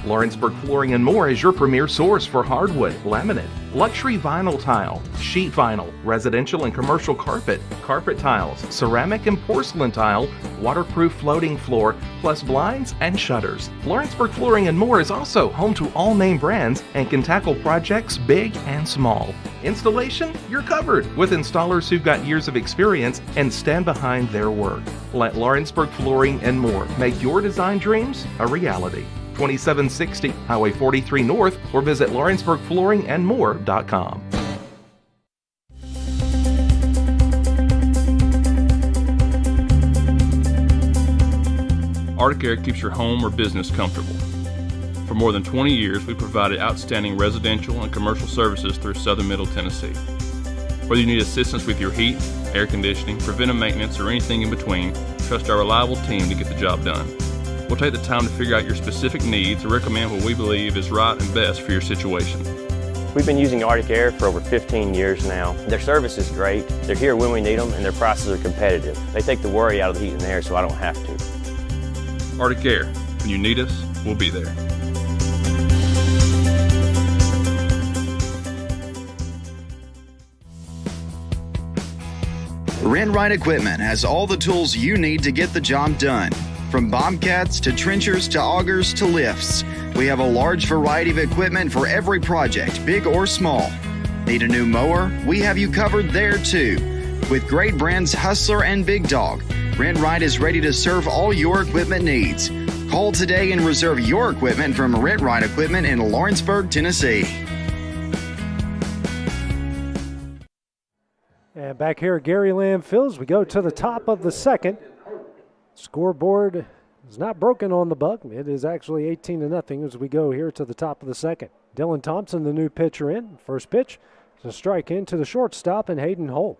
Lawrenceburg Flooring and More is your premier source for hardwood, laminate, luxury vinyl tile, sheet vinyl, residential and commercial carpet, carpet tiles, ceramic and porcelain tile, waterproof floating floor, plus blinds and shutters. Lawrenceburg Flooring and More is also home to all name brands and can tackle projects big and small. Installation, you're covered with installers who've got years of experience and stand behind their work. Let Lawrenceburg Flooring and More make your design dreams a reality. 2760 Highway 43 North or visit lawrenceburgflooringandmore.com. Arctic Air keeps your home or business comfortable. For more than 20 years, we've provided outstanding residential and commercial services through southern Middle Tennessee. Whether you need assistance with your heat, air conditioning, preventive maintenance, or anything in between, trust our reliable team to get the job done. We'll take the time to figure out your specific needs and recommend what we believe is right and best for your situation. We've been using Arctic Air for over 15 years now. Their service is great, they're here when we need them, and their prices are competitive. They take the worry out of the heat and air so I don't have to. Arctic Air, when you need us, we'll be there. Rent-Right Equipment has all the tools you need to get the job done. From bobcats to trenchers to augers to lifts, we have a large variety of equipment for every project, big or small. Need a new mower? We have you covered there too. With great brands Hustler and Big Dog, Rent-Right is ready to serve all your equipment needs. Call today and reserve your equipment from Rent-Right Equipment in Lawrenceburg, Tennessee. And back here at Gary Lamb Fields, we go to the top of the second. Scoreboard is not broken on the Buck. It is actually 18-0 as we go here to the top of the second. Dylan Thompson, the new pitcher in. First pitch is a strike into the shortstop and Hayden Hull.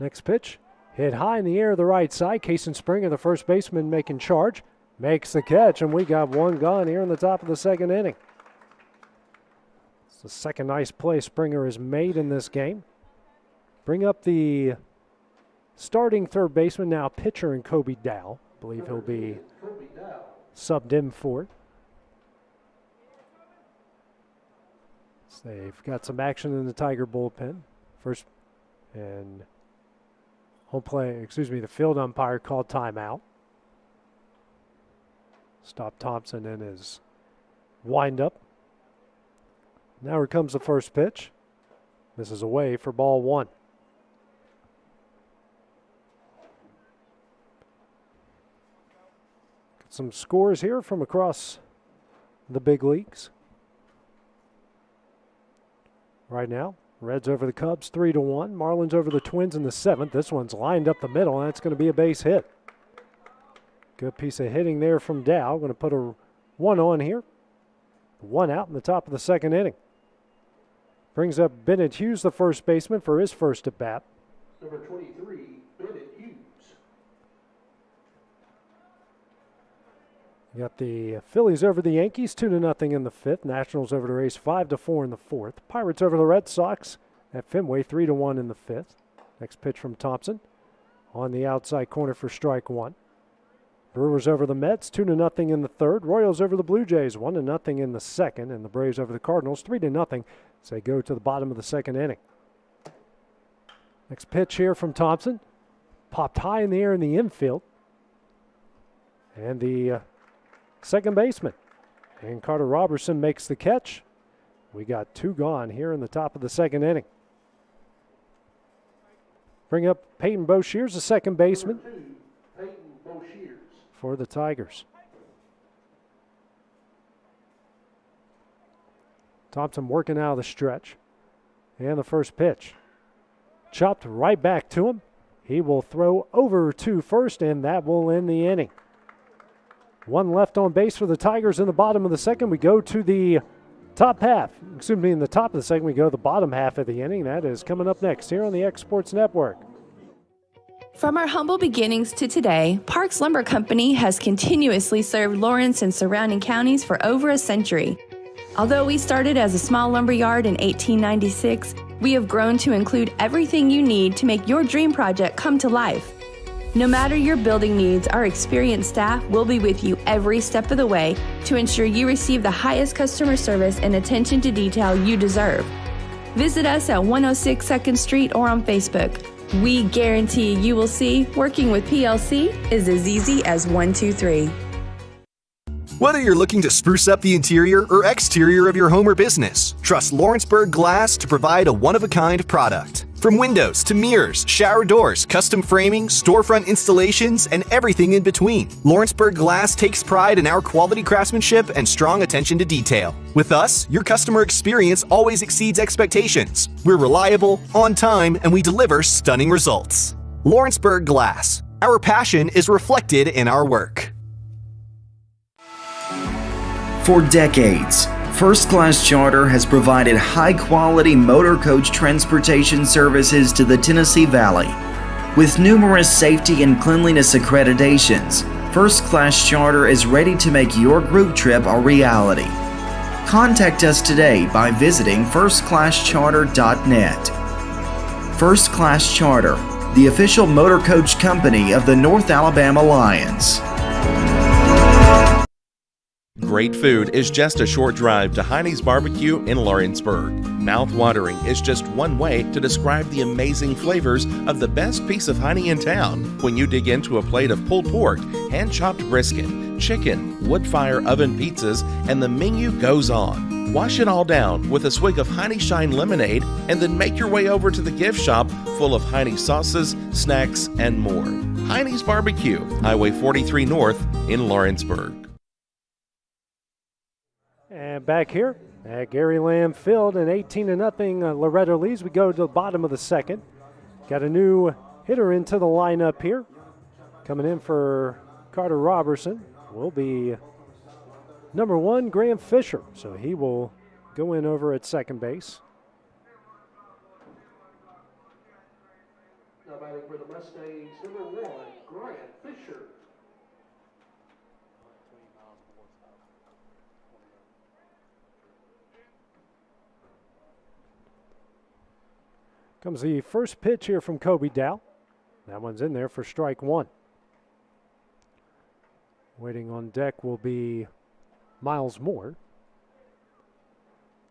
Next pitch, hit high in the air to the right side. Kason Springer, the first baseman, making charge. Makes the catch, and we got one gone here in the top of the second inning. It's the second nice play Springer has made in this game. Bring up the starting third baseman, now pitcher, and Kobe Dow. I believe he'll be subbed in for it. So they've got some action in the Tiger bullpen. First, and the field umpire called timeout. Stop Thompson in his windup. Now here comes the first pitch. This is away for ball one. Some scores here from across the big leagues. Right now, Reds over the Cubs 3-1. Marlins over the Twins in the seventh. This one's lined up the middle, and that's going to be a base hit. Good piece of hitting there from Dow. Going to put a one on here. One out in the top of the second inning. Brings up Bennett Hughes, the first baseman, for his first at bat. Number 23, Bennett Hughes. You got the Phillies over the Yankees 2-0 in the fifth. Nationals over the Rays 5-4 in the fourth. Pirates over the Red Sox at Fenway 3-1 in the fifth. Next pitch from Thompson on the outside corner for strike one. Brewers over the Mets 2-0 in the third. Royals over the Blue Jays 1-0 in the second. And the Braves over the Cardinals 3-0 as they go to the bottom of the second inning. Next pitch here from Thompson. Popped high in the air in the infield. And the second baseman, and Carter Robertson makes the catch. We got two gone here in the top of the second inning. Bring up Peyton Boshears, the second baseman for the Tigers. Thompson working out of the stretch. And the first pitch. Chopped right back to him. He will throw over to first, and that will end the inning. One left on base for the Tigers in the bottom of the second. We go to the top half. In the top of the second, we go to the bottom half of the inning. That is coming up next here on the X Sports Network. From our humble beginnings to today, Parks Lumber Company has continuously served Lawrence and surrounding counties for over a century. Although we started as a small lumber yard in 1896, we have grown to include everything you need to make your dream project come to life. No matter your building needs, our experienced staff will be with you every step of the way to ensure you receive the highest customer service and attention to detail you deserve. Visit us at 106 2nd Street or on Facebook. We guarantee you will see working with PLC is as easy as 1, 2, 3. Whether you're looking to spruce up the interior or exterior of your home or business, trust Lawrenceburg Glass to provide a one-of-a-kind product. From windows to mirrors, shower doors, custom framing, storefront installations, and everything in between, Lawrenceburg Glass takes pride in our quality craftsmanship and strong attention to detail. With us, your customer experience always exceeds expectations. We're reliable, on time, and we deliver stunning results. Lawrenceburg Glass. Our passion is reflected in our work. For decades, First Class Charter has provided high-quality motor coach transportation services to the Tennessee Valley. With numerous safety and cleanliness accreditations, First Class Charter is ready to make your group trip a reality. Contact us today by visiting firstclasscharter.net. First Class Charter, the official motor coach company of the North Alabama Lions. Great food is just a short drive to Heine's Barbecue in Lawrenceburg. Mouth-watering is just one way to describe the amazing flavors of the best piece of Heine in town when you dig into a plate of pulled pork, hand-chopped brisket, chicken, wood-fire oven pizzas, and the menu goes on. Wash it all down with a swig of Heine Shine lemonade and then make your way over to the gift shop full of Heine sauces, snacks, and more. Heine's Barbecue, Highway 43 North in Lawrenceburg. And back here at Gary Lamb Field, an 18-0 Loretto leads. We go to the bottom of the second. Got a new hitter into the lineup here. Coming in for Carter Robertson will be number 1, Graham Fisher. So he will go in over at second base. Now batting for the Mustangs, number 1, Grant Fisher. Comes the first pitch here from Kobe Dow. That one's in there for strike one. Waiting on deck will be Miles Moore.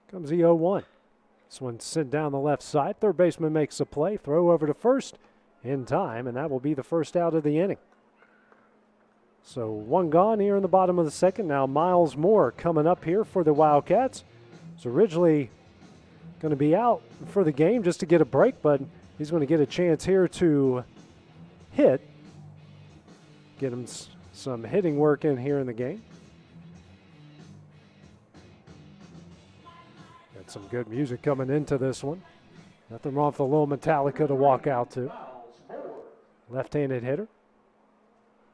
Comes the 0-1. This one's sent down the left side. Third baseman makes a play. Throw over to first in time, and that will be the first out of the inning. So one gone here in the bottom of the second. Now Miles Moore coming up here for the Wildcats. Was originally going to be out for the game just to get a break, but he's going to get a chance here to hit. Get him some hitting work in here in the game. Got some good music coming into this one. Nothing wrong with a little Metallica to walk out to. Left-handed hitter.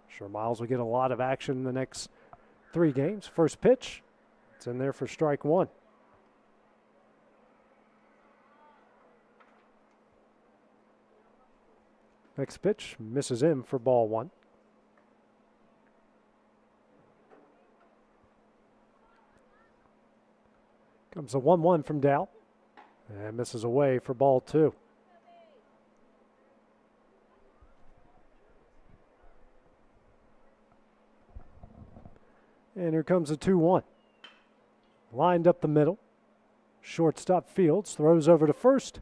Sure, Miles will get a lot of action in the next 3 games. First pitch, it's in there for strike one. Next pitch misses him for ball one. Comes a 1-1 from Dow. And misses away for ball two. And here comes a 2-1. Lined up the middle. Shortstop Fields throws over to first.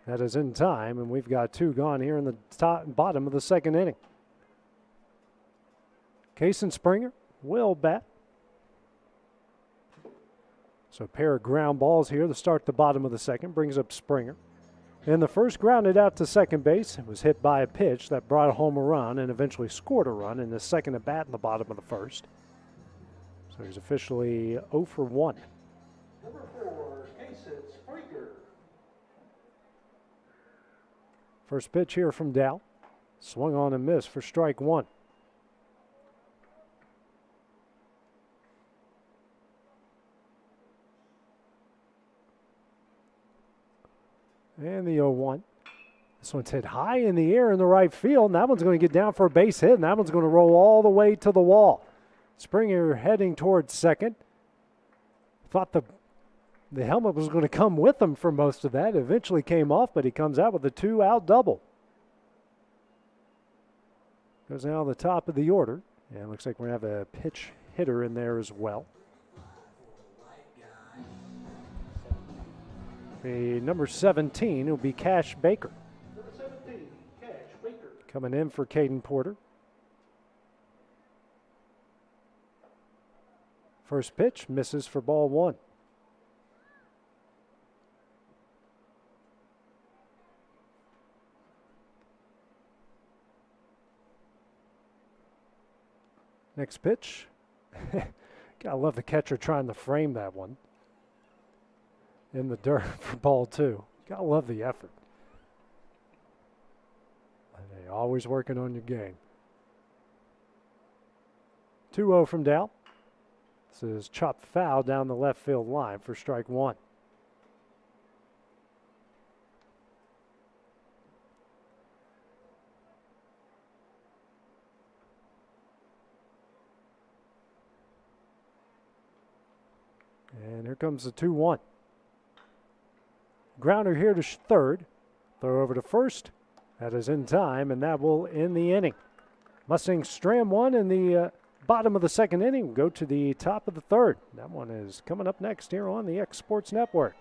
That is in time, and we've got 2 gone here in the bottom of the second inning. Case and Springer will bat. So a pair of ground balls here to start the bottom of the second, brings up Springer. And the first grounded out to second base. It was hit by a pitch that brought home a run and eventually scored a run in the second at bat in the bottom of the first. So he's officially 0 for 1. Number 4, Case and Springer. First pitch here from Dow. Swung on and missed for strike one. And the 0-1. This one's hit high in the air in the right field, and that one's going to get down for a base hit, and that one's going to roll all the way to the wall. Springer heading towards second. Thought the helmet was going to come with him for most of that. It eventually came off, but he comes out with a 2-out double. Goes now to the top of the order, and it looks like we're going to have a pitch hitter in there as well. The number 17 will be Cash Baker. Number 17, Cash Baker. Coming in for Caden Porter. First pitch misses for ball one. Next pitch. Gotta love the catcher trying to frame that one. In the dirt for ball two. Gotta love the effort. Hey, always working on your game. 2-0 from Dow. This is chopped foul down the left field line for strike one. And here comes the 2-1. Grounder here to third. Throw over to first. That is in time, and that will end the inning. Mustangs stram one in the bottom of the second inning. Go to the top of the third. That one is coming up next here on the X Sports Network.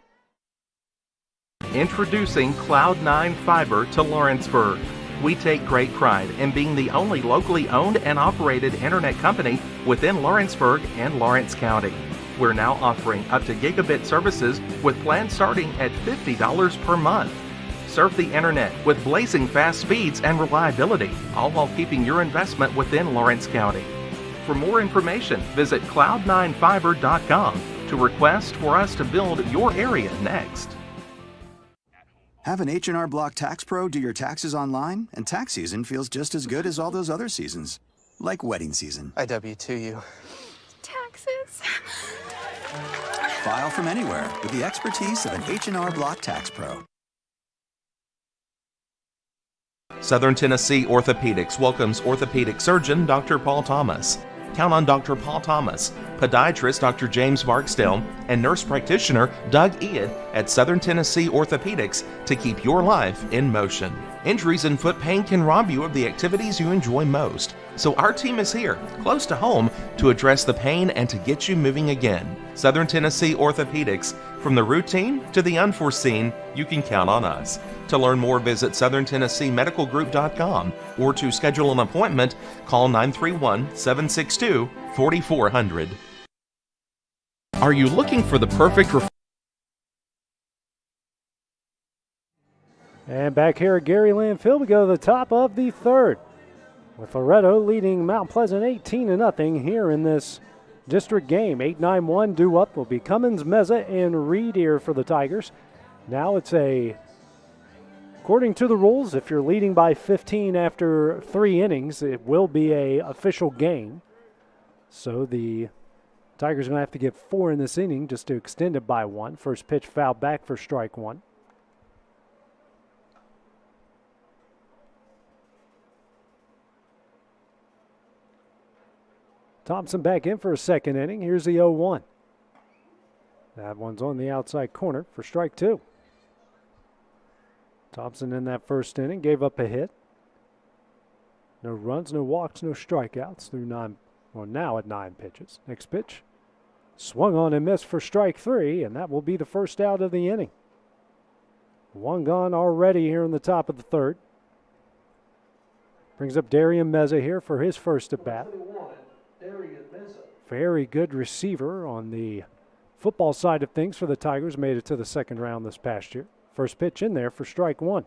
Introducing Cloud9 Fiber to Lawrenceburg. We take great pride in being the only locally owned and operated internet company within Lawrenceburg and Lawrence County. We're now offering up to gigabit services with plans starting at $50 per month. Surf the internet with blazing fast speeds and reliability, all while keeping your investment within Lawrence County. For more information, visit cloud9fiber.com to request for us to build your area next. Have an H&R Block Tax Pro do your taxes online, and tax season feels just as good as all those other seasons, like wedding season. I W-2 you. Taxes. File from anywhere with the expertise of an H&R Block Tax Pro. Southern Tennessee Orthopedics welcomes orthopedic surgeon Dr. Paul Thomas. count on Dr. Paul Thomas, podiatrist Dr. James Barksdale, and nurse practitioner Doug Iad at Southern Tennessee Orthopedics to keep your life in motion. Injuries and foot pain can rob you of the activities you enjoy most. So our team is here, close to home, to address the pain and to get you moving again. Southern Tennessee Orthopedics. From the routine to the unforeseen, you can count on us. To learn more, visit southerntennesseemedicalgroup.com or to schedule an appointment, call 931-762-4400. Are you looking for the perfect And back here at Gary Landfill, we go to the top of the third, with Loretto leading Mount Pleasant 18-0 here in this district game. 8-9-1 due up will be Cummins, Meza, and Reed here for the Tigers. Now it's according to the rules, if you're leading by 15 after 3 innings, it will be a official game. So the Tigers are going to have to get 4 in this inning just to extend it by 1. First pitch foul back for strike 1. Thompson back in for a second inning. Here's the 0-1. That one's on the outside corner for strike 2. Thompson in that first inning gave up a hit. No runs, no walks, no strikeouts through now at 9 pitches. Next pitch, swung on and missed for strike 3, and that will be the first out of the inning. 1 gone already here in the top of the third. Brings up Darian Meza here for his first at bat. Very good receiver on the football side of things for the Tigers. Made it to the second round this past year. First pitch in there for strike 1.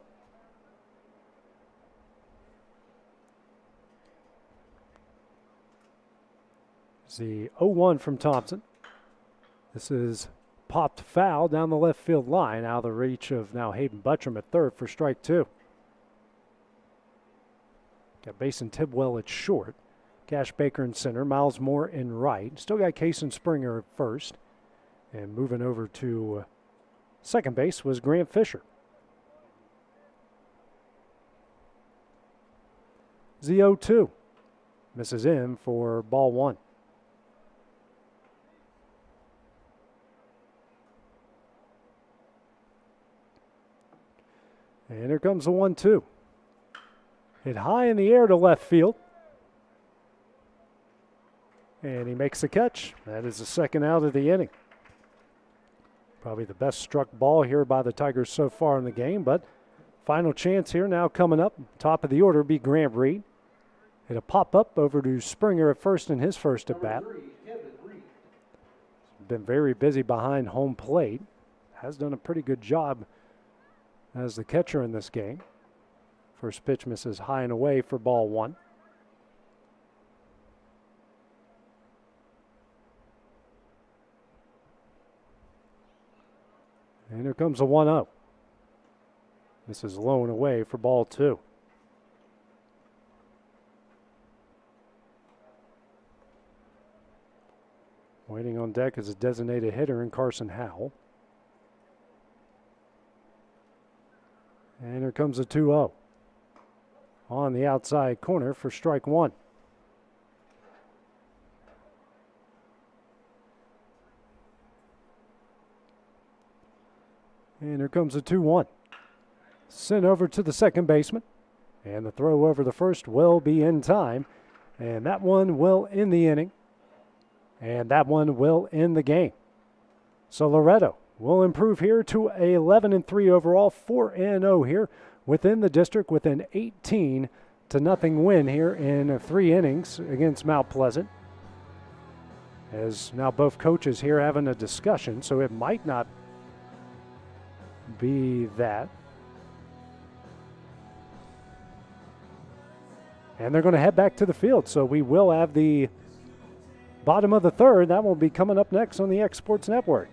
It's the 0-1 from Thompson. This is popped foul down the left field line, out of the reach of now Hayden Buttram at third for strike 2. Got Basin Tidwell at short. Cash Baker in center, Miles Moore in right. Still got Cason Springer at first. And moving over to second base was Grant Fisher. The 0-2. Misses in for ball 1. And here comes the 1-2. Hit high in the air to left field. And he makes the catch. That is the second out of the inning. Probably the best struck ball here by the Tigers so far in the game, but final chance here now coming up. Top of the order be Grant Reed. Hit a pop-up over to Springer at first in his first at-bat. Been very busy behind home plate. Has done a pretty good job as the catcher in this game. First pitch misses high and away for ball 1. And here comes a 1-0. This is low and away for ball 2. Waiting on deck is a designated hitter in Carson Howell. And here comes a 2-0. On the outside corner for strike 1. And here comes a 2-1. Sent over to the second baseman. And the throw over the first will be in time. And that one will end the inning. And that one will end the game. So Loretto will improve here to 11-3 overall, 4-0 here within the district with an 18-0 win here in 3 innings against Mount Pleasant. As now both coaches here having a discussion, so it might not be that. And they're going to head back to the field, so we will have the bottom of the third. That will be coming up next on the X Sports Network.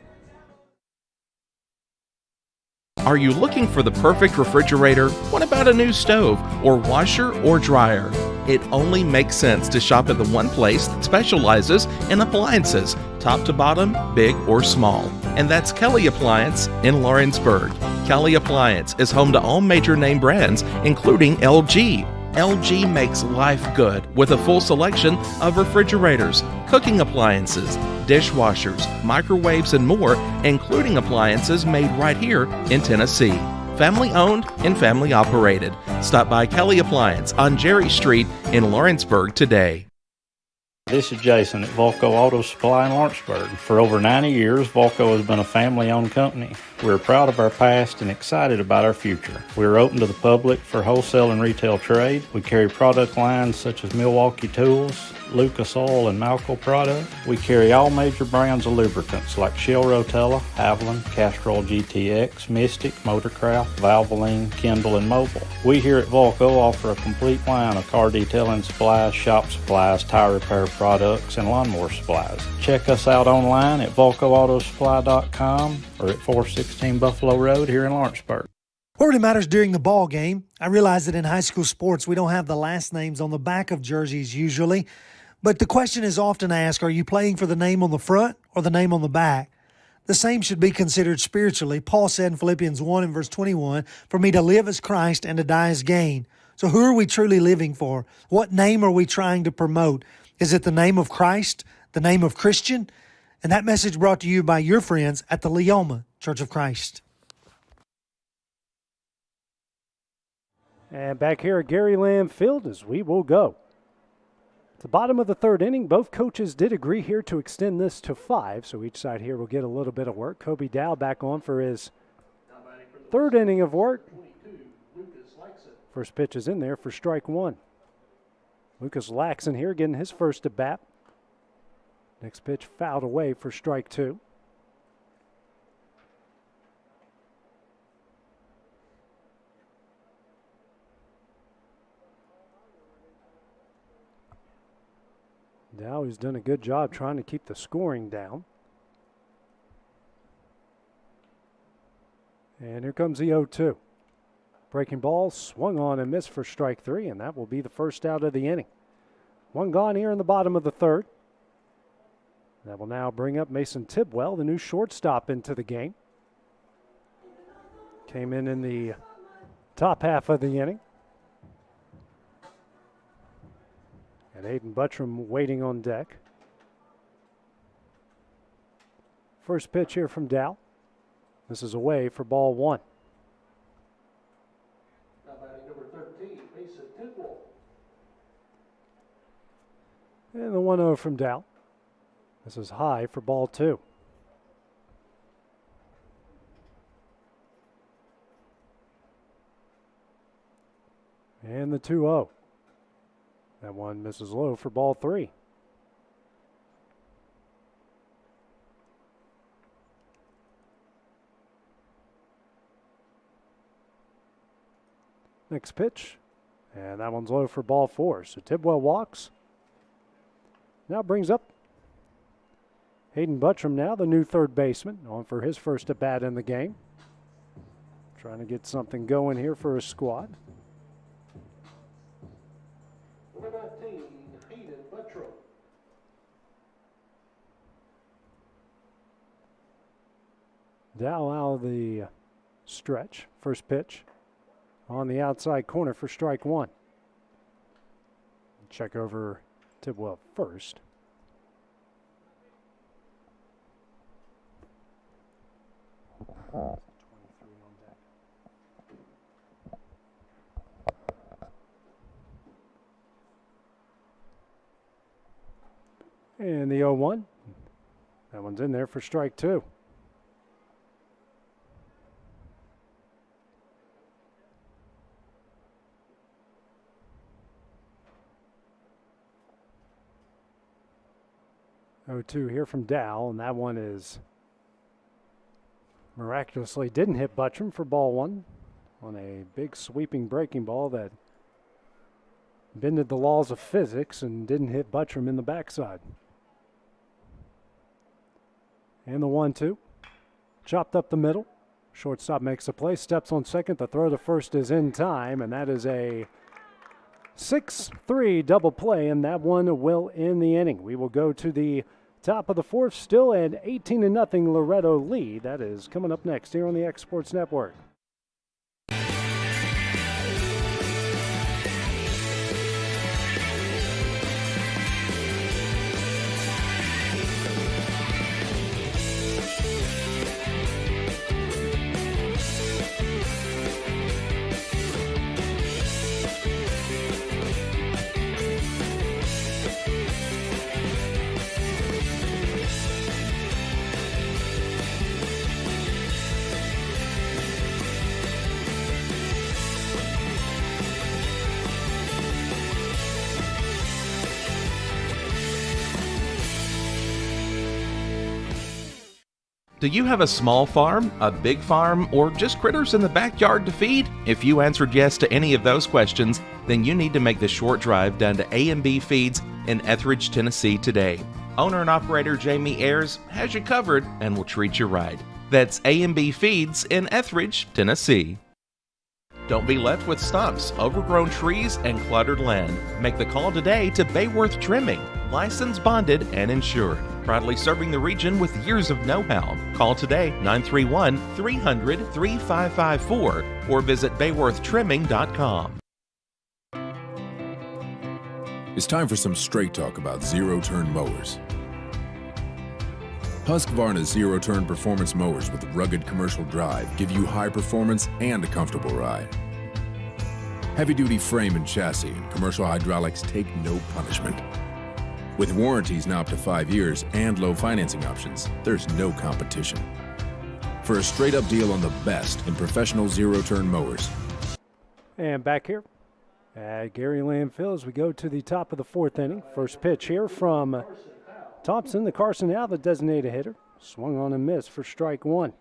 Are you looking for the perfect refrigerator? What about a new stove or washer or dryer? It only makes sense to shop at the one place that specializes in appliances, top to bottom, big or small. And that's Kelly Appliance in Lawrenceburg. Kelly Appliance is home to all major name brands, including LG, LG makes life good with a full selection of refrigerators, cooking appliances, dishwashers, microwaves, and more, including appliances made right here in Tennessee. Family owned and family operated. Stop by Kelly Appliance on Jerry Street in Lawrenceburg today. This is Jason at Volco Auto Supply in Lawrenceburg. For over 90 years, Volco has been a family-owned company. We're proud of our past and excited about our future. We're open to the public for wholesale and retail trade. We carry product lines such as Milwaukee Tools, Lucas Oil, and Malco product. We carry all major brands of lubricants like Shell Rotella, Haviland, Castrol GTX, Mystic, Motorcraft, Valvoline, Kindle, and Mobile. We here at Volco offer a complete line of car detailing supplies, shop supplies, tire repair products, and lawnmower supplies. Check us out online at VolcoAutosupply.com or at 416 Buffalo Road here in Lawrenceburg. What really matters during the ball game, I realize that in high school sports we don't have the last names on the back of jerseys usually, but the question is often asked, are you playing for the name on the front or the name on the back? The same should be considered spiritually. Paul said in Philippians 1 and verse 21, "For me to live as Christ and to die as gain." So who are we truly living for? What name are we trying to promote? Is it the name of Christ, the name of Christian? And that message brought to you by your friends at the Leoma Church of Christ. And back here at Gary Lamb Field as we will go. At the bottom of the third inning, both coaches did agree here to extend this to 5, so each side here will get a little bit of work. Kobe Dow back on for his third inning of work. First pitch is in there for strike 1. Lucas Laxon here getting his first at bat. Next pitch fouled away for strike 2. Dow has done a good job trying to keep the scoring down. And here comes the 0-2. Breaking ball swung on and missed for strike 3, and that will be the first out of the inning. One gone here in the bottom of the third. That will now bring up Mason Tidwell, the new shortstop, into the game. Came in the top half of the inning. And Aiden Buttram waiting on deck. First pitch here from Dow. This is away for ball 1. Now batting number 13, Mason Tidwell. And the 1-0 from Dow. This is high for ball 2. And the 2-0. That one misses low for ball 3. Next pitch. And that one's low for ball 4. So Tidwell walks. Now brings up Hayden Buttram, now the new third baseman, on for his first at bat in the game. Trying to get something going here for his squad. Number 19, Hayden Buttram. Dow out of the stretch. First pitch on the outside corner for strike 1. Check over Tidwell first. And the 0-1. That one's in there for strike 2. Oh, 2 here from Dow, and that one is miraculously didn't hit Buttram for ball 1 on a big sweeping breaking ball that bended the laws of physics and didn't hit Buttram in the backside. And the 1-2. Chopped up the middle. Shortstop makes a play, steps on second. The throw to first is in time, and that is a 6-3 double play, and that one will end the inning. We will go to the top of the fourth, still an 18-0 Loretto lead. That is coming up next here on the X Sports Network. Do you have a small farm, a big farm, or just critters in the backyard to feed? If you answered yes to any of those questions, then you need to make the short drive down to A&B Feeds in Etheridge, Tennessee today. Owner and operator Jamie Ayers has you covered and will treat you right. That's A&B Feeds in Etheridge, Tennessee. Don't be left with stumps, overgrown trees, and cluttered land. Make the call today to Bayworth Trimming, licensed, bonded, and insured. Proudly serving the region with years of know-how. Call today 931-300-3554 or visit bayworthtrimming.com. It's time for some straight talk about zero-turn mowers. Husqvarna's zero-turn performance mowers with rugged commercial drive give you high performance and a comfortable ride. Heavy-duty frame and chassis and commercial hydraulics take no punishment. With warranties now up to 5 years and low financing options, there's no competition. For a straight-up deal on the best in professional zero-turn mowers. And back here at Gary Lamb Field as we go to the top of the fourth inning. First pitch here from Thompson, the Carson now the designated hitter. Swung on and missed for strike one.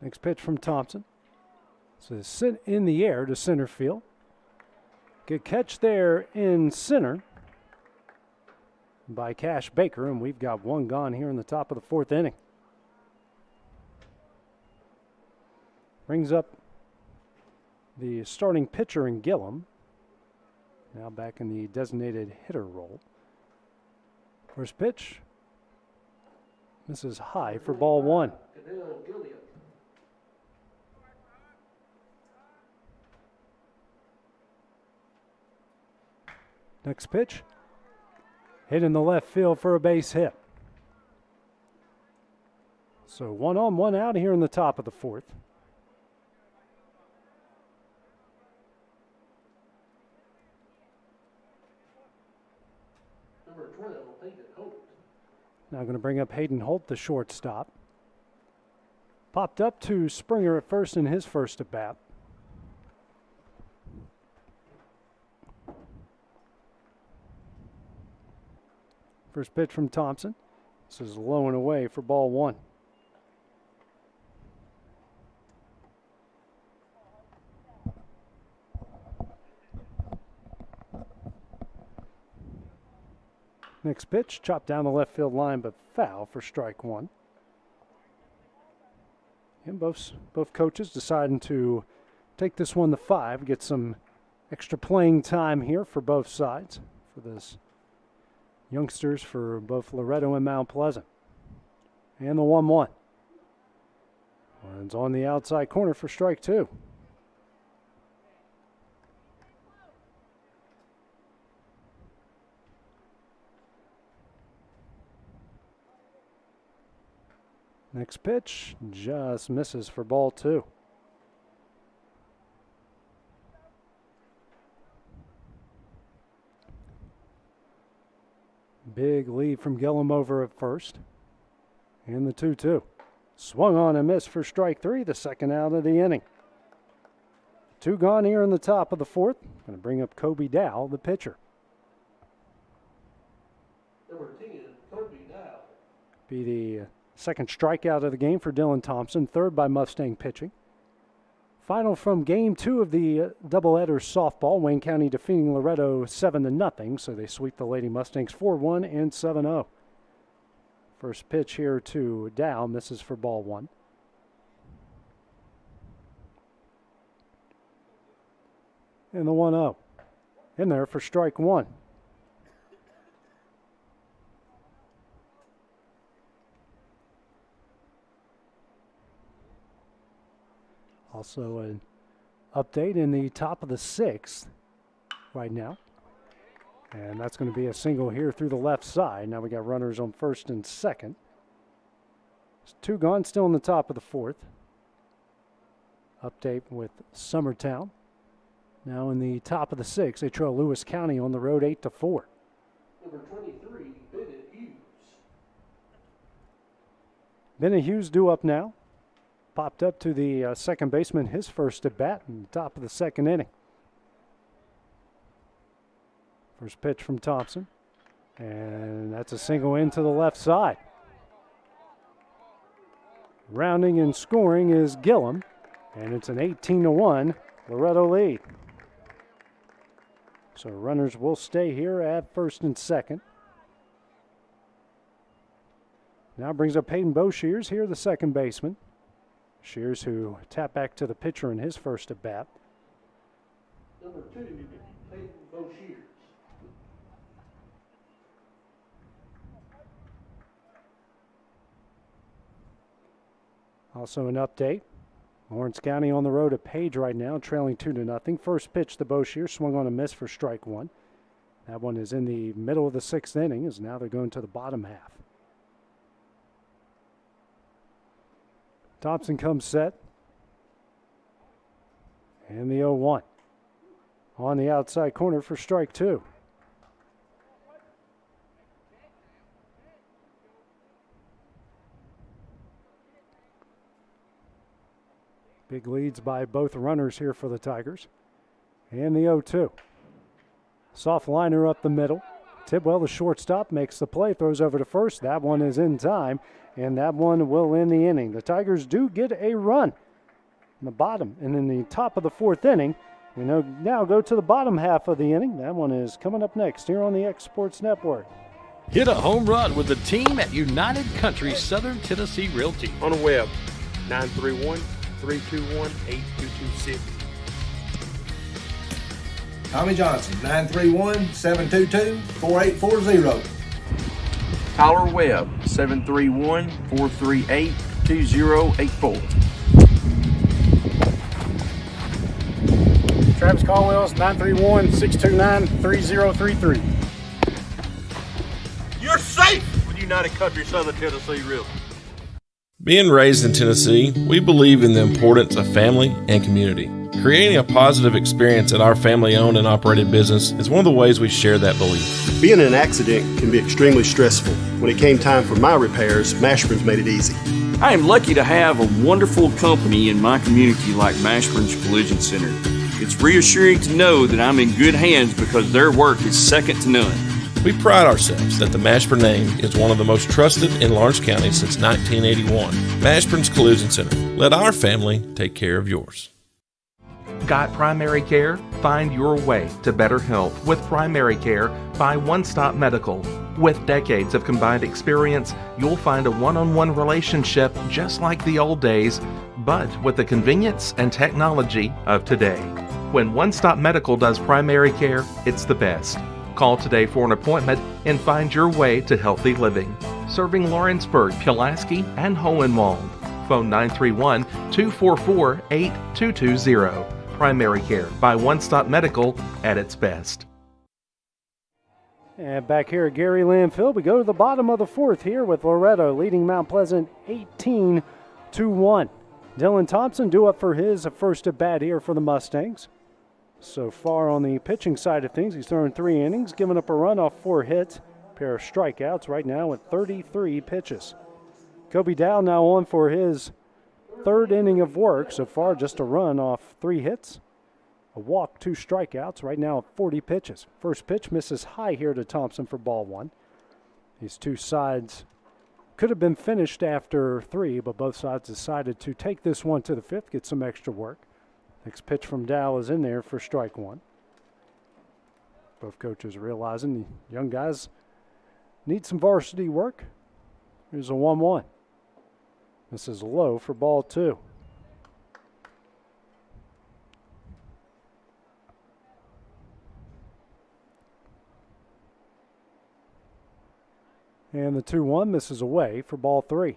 Next pitch from Thompson. So sit in the air to center field. Good catch there in center by Cash Baker, and we've got one gone here in the top of the fourth inning. Brings up the starting pitcher in Gillum. Now back in the designated hitter role. First pitch. Misses high for ball one. Next pitch. Hit in the left field for a base hit. So 1 on, 1 out here in the top of the fourth. Number 12, Hayden Holt. Now going to bring up Hayden Holt, the shortstop. Popped up to Springer at first in his first at bat. First pitch from Thompson. This is low and away for ball one. Next pitch, chopped down the left field line, but foul for strike one. And both coaches deciding to take this one to 5, get some extra playing time here for both sides for this youngsters for both Loretto and Mount Pleasant. And the 1-1. One's on the outside corner for strike two. Next pitch just misses for ball two. Big lead from Gillum over at first. And the 2-2. Swung on and missed for strike three, the second out of the inning. 2 gone here in the top of the fourth. Going to bring up Kobe Dow, the pitcher. Number 10, Kobe Dow. Be the second strikeout of the game for Dylan Thompson, third by Mustang pitching. Final from game 2 of the doubleheader softball. Wayne County defeating Loretto 7-0, so they sweep the Lady Mustangs 4-1 and 7-0. First pitch here to Dow, misses for ball one. And the 1-0. In there for strike one. Also an update in the top of the 6th right now. And that's going to be a single here through the left side. Now we got runners on first and second. There's 2 gone, still in the top of the 4th. Update with Summertown. Now in the top of the 6th, they trail Lewis County on the road 8-4. Number 23, Bennett Hughes. Bennett Hughes due up now. Popped up to the second baseman, his first at bat in the top of the second inning. First pitch from Thompson. And that's a single into the left side. Rounding and scoring is Gillum, and it's an 18-1 Loretto lead. So runners will stay here at first and second. Now brings up Hayden Boshears here, the second baseman. Shears, who tapped back to the pitcher in his first at bat. Number 2, Hayden Boshears. Also an update. Lawrence County on the road at Page right now, trailing 2-0. First pitch to Boshears, swung on a miss for strike one. That one is in the middle of the sixth inning, as now they're going to the bottom half. Thompson comes set. And the 0-1. On the outside corner for strike two. Big leads by both runners here for the Tigers. And the 0-2. Soft liner up the middle. Tidwell, the shortstop, makes the play, throws over to first. That one is in time, and that one will end the inning. The Tigers do get a run in the bottom and in the top of the fourth inning. We now go to the bottom half of the inning. That one is coming up next here on the X Sports Network. Hit a home run with the team at United Country Southern Tennessee Realty. On the web, 931-321-8226. Tommy Johnson, 931-722-4840. Tyler Webb, 731-438-2084. Travis Caldwell's 931-629-3033. You're safe with United Country Southern Tennessee Realty. Being raised in Tennessee, we believe in the importance of family and community. Creating a positive experience at our family-owned and operated business is one of the ways we share that belief. Being in an accident can be extremely stressful. When it came time for my repairs, Mashburn's made it easy. I am lucky to have a wonderful company in my community like Mashburn's Collision Center. It's reassuring to know that I'm in good hands because their work is second to none. We pride ourselves that the Mashburn name is one of the most trusted in Lawrence County since 1981. Mashburn's Collision Center. Let our family take care of yours. Got primary care? Find your way to better health with primary care by One Stop Medical. With decades of combined experience, you'll find a one-on-one relationship just like the old days, but with the convenience and technology of today. When One Stop Medical does primary care, it's the best. Call today for an appointment and find your way to healthy living. Serving Lawrenceburg, Pulaski, and Hohenwald. Phone 931-244-8220. Primary care by One Stop Medical at its best. And back here at Gary Landfill, we go to the bottom of the fourth here with Loretto leading Mount Pleasant 18-1. Dylan Thompson due up for his first at bat here for the Mustangs. So far on the pitching side of things, he's thrown 3 innings, giving up a run off 4 hits, pair of strikeouts right now with 33 pitches. Kobe Dow now on for his third inning of work so far, just a run off 3 hits, a walk, 2 strikeouts, right now 40 pitches. First pitch misses high here to Thompson for ball 1. These two sides could have been finished after 3, but both sides decided to take this one to the 5th, get some extra work. Next pitch from Dow is in there for strike 1. Both coaches realizing the young guys need some varsity work. Here's a 1-1. This is low for ball 2. And the 2-1 misses away for ball 3.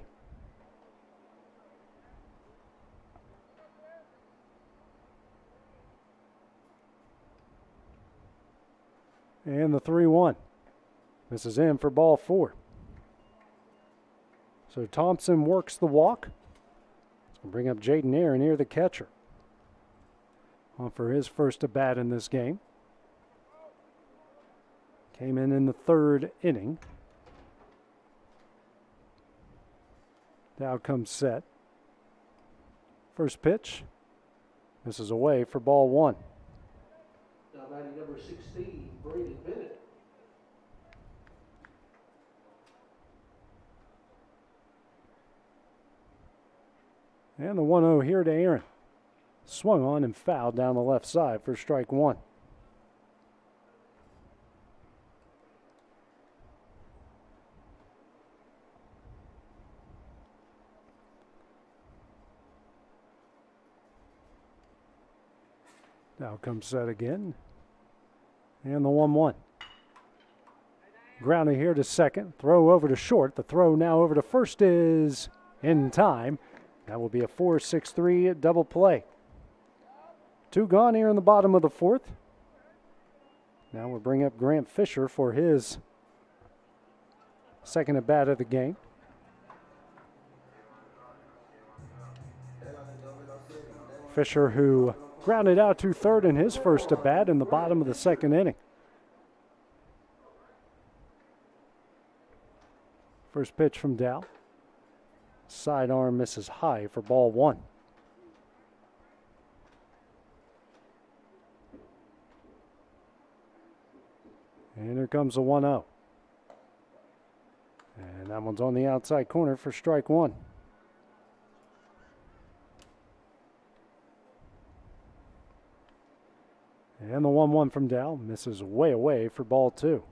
And the 3-1 misses in for ball 4. So Thompson works the walk. It's going to bring up Jaden Aaron here, the catcher, on for his first at bat in this game. Came in the 3rd inning. Dow comes set. First pitch. This is away for ball 1. Now batting number 16, Braden Bennett. And the 1-0 here to Aaron. Swung on and fouled down the left side for strike one. Now comes set again. And the 1-1. Grounded here to second. Throw over to short. The throw now over to first is in time. That will be a 4-6-3 double play. 2 gone here in the bottom of the fourth. Now we'll bring up Grant Fisher for his second at bat of the game. Fisher, who grounded out to third in his first at bat in the bottom of the second inning. First pitch from Dow. Sidearm misses high for ball one. And here comes the 1-0. And that one's on the outside corner for strike one. And the 1-1 from Dow misses way away for ball two.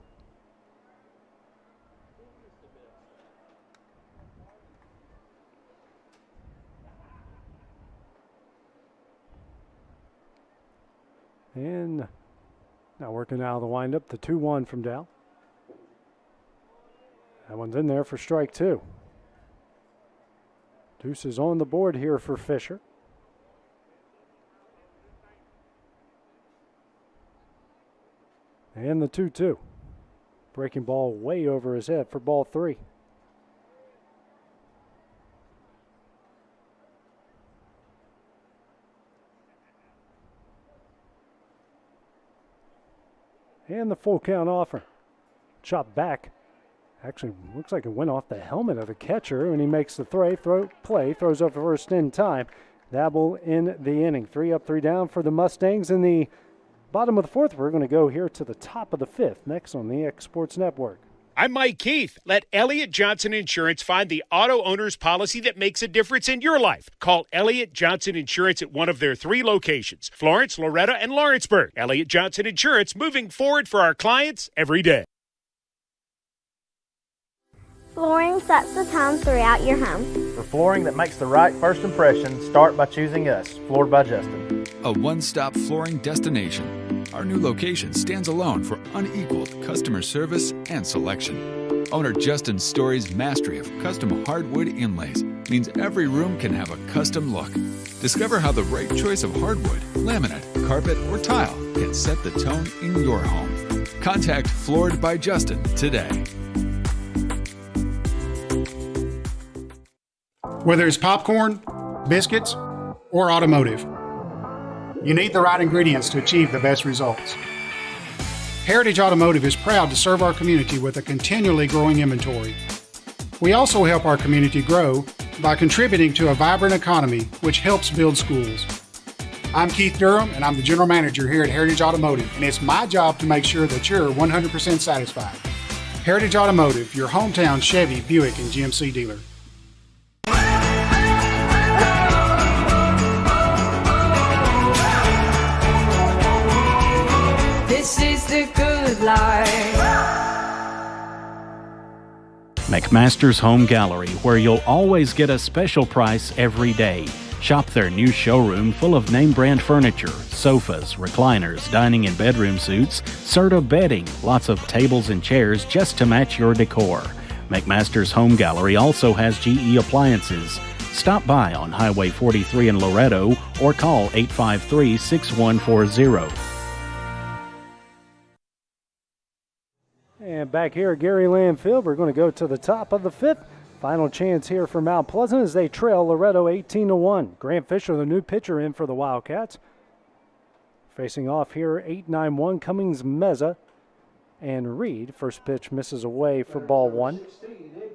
And now working out of the windup, the 2-1 from Dow. That one's in there for strike two. Deuce is on the board here for Fisher. And the 2-2. Breaking ball way over his head for ball three. And the full count offer. Chop back. Actually, looks like it went off the helmet of the catcher, and he makes the play, throws over first in time. That will end the inning. 3 up, 3 down for the Mustangs in the bottom of the fourth. We're going to go here to the top of the fifth, next on the X Sports Network. I'm Mike Keith. Let Elliott Johnson Insurance find the auto owner's policy that makes a difference in your life. Call Elliott Johnson Insurance at one of their 3 locations, Florence, Loretto, and Lawrenceburg. Elliott Johnson Insurance, moving forward for our clients every day. Flooring sets the tone throughout your home. For flooring that makes the right first impression, start by choosing us, Floored by Justin. A one-stop flooring destination. Our new location stands alone for unequaled customer service and selection. Owner Justin Story's mastery of custom hardwood inlays means every room can have a custom look. Discover how the right choice of hardwood, laminate, carpet, or tile can set the tone in your home. Contact Floored by Justin today. Whether it's popcorn, biscuits, or automotive, you need the right ingredients to achieve the best results. Heritage Automotive is proud to serve our community with a continually growing inventory. We also help our community grow by contributing to a vibrant economy, which helps build schools. I'm Keith Durham, and I'm the General Manager here at Heritage Automotive, and it's my job to make sure that you're 100% satisfied. Heritage Automotive, your hometown Chevy, Buick, and GMC dealer. This is the good life. McMaster's Home Gallery, where you'll always get a special price every day. Shop their new showroom full of name brand furniture, sofas, recliners, dining and bedroom suites, Serta bedding, lots of tables and chairs just to match your decor. McMaster's Home Gallery also has GE appliances. Stop by on Highway 43 in Loretto or call 853-6140. And back here at Gary Lamb Field, we're going to go to the top of the fifth. Final chance here for Mount Pleasant as they trail Loretto 18-1. Grant Fisher, the new pitcher, in for the Wildcats. Facing off here, 8-9-1, Cummings, Meza, and Reed. First pitch misses away for ball one.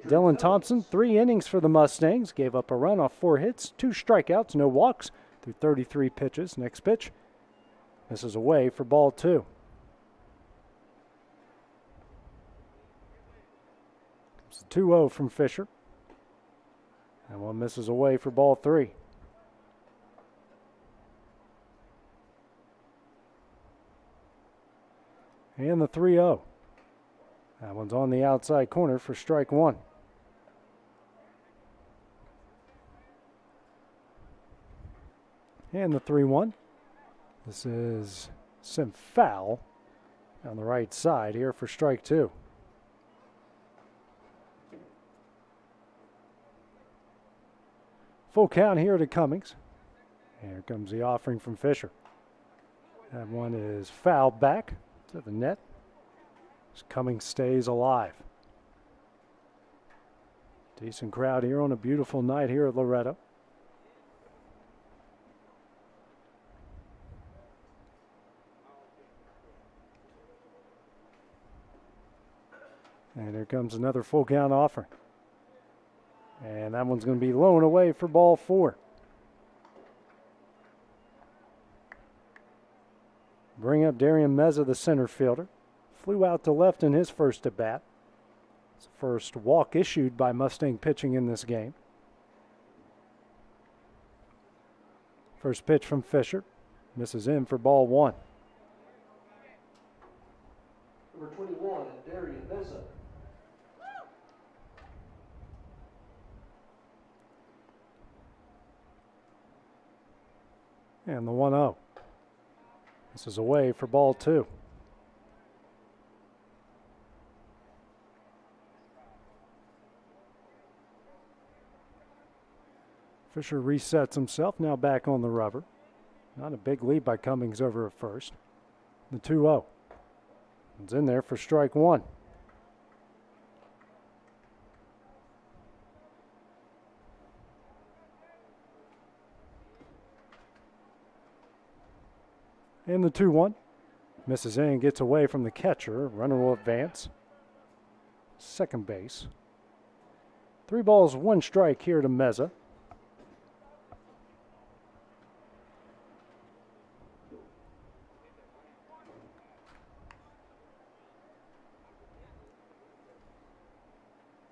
Dylan Thompson, 3 innings for the Mustangs. Gave up a run off 4 hits, 2 strikeouts, no walks through 33 pitches. Next pitch misses away for ball two. It's 2-0 from Fisher. And one misses away for ball three. And the 3-0. That one's on the outside corner for strike one. And the 3-1. This is some foul on the right side here for strike two. Full count here to Cummings. Here comes the offering from Fisher. That one is fouled back to the net. As Cummings stays alive. Decent crowd here on a beautiful night here at Loretto. And here comes another full count offering. And that one's going to be low and away for ball four. Bring up Darian Meza, the center fielder. Flew out to left in his first at bat. It's the first walk issued by Mustang pitching in this game. First pitch from Fisher. Misses in for ball one. Number 21, Darian Meza. And the 1-0. This is away for ball two. Fisher resets himself, now back on the rubber. Not a big lead by Cummings over at first. The 2-0. It's in there for strike one. And the 2-1. Misses in, gets away from the catcher. Runner will advance. Second base. 3 balls, 1 strike here to Meza.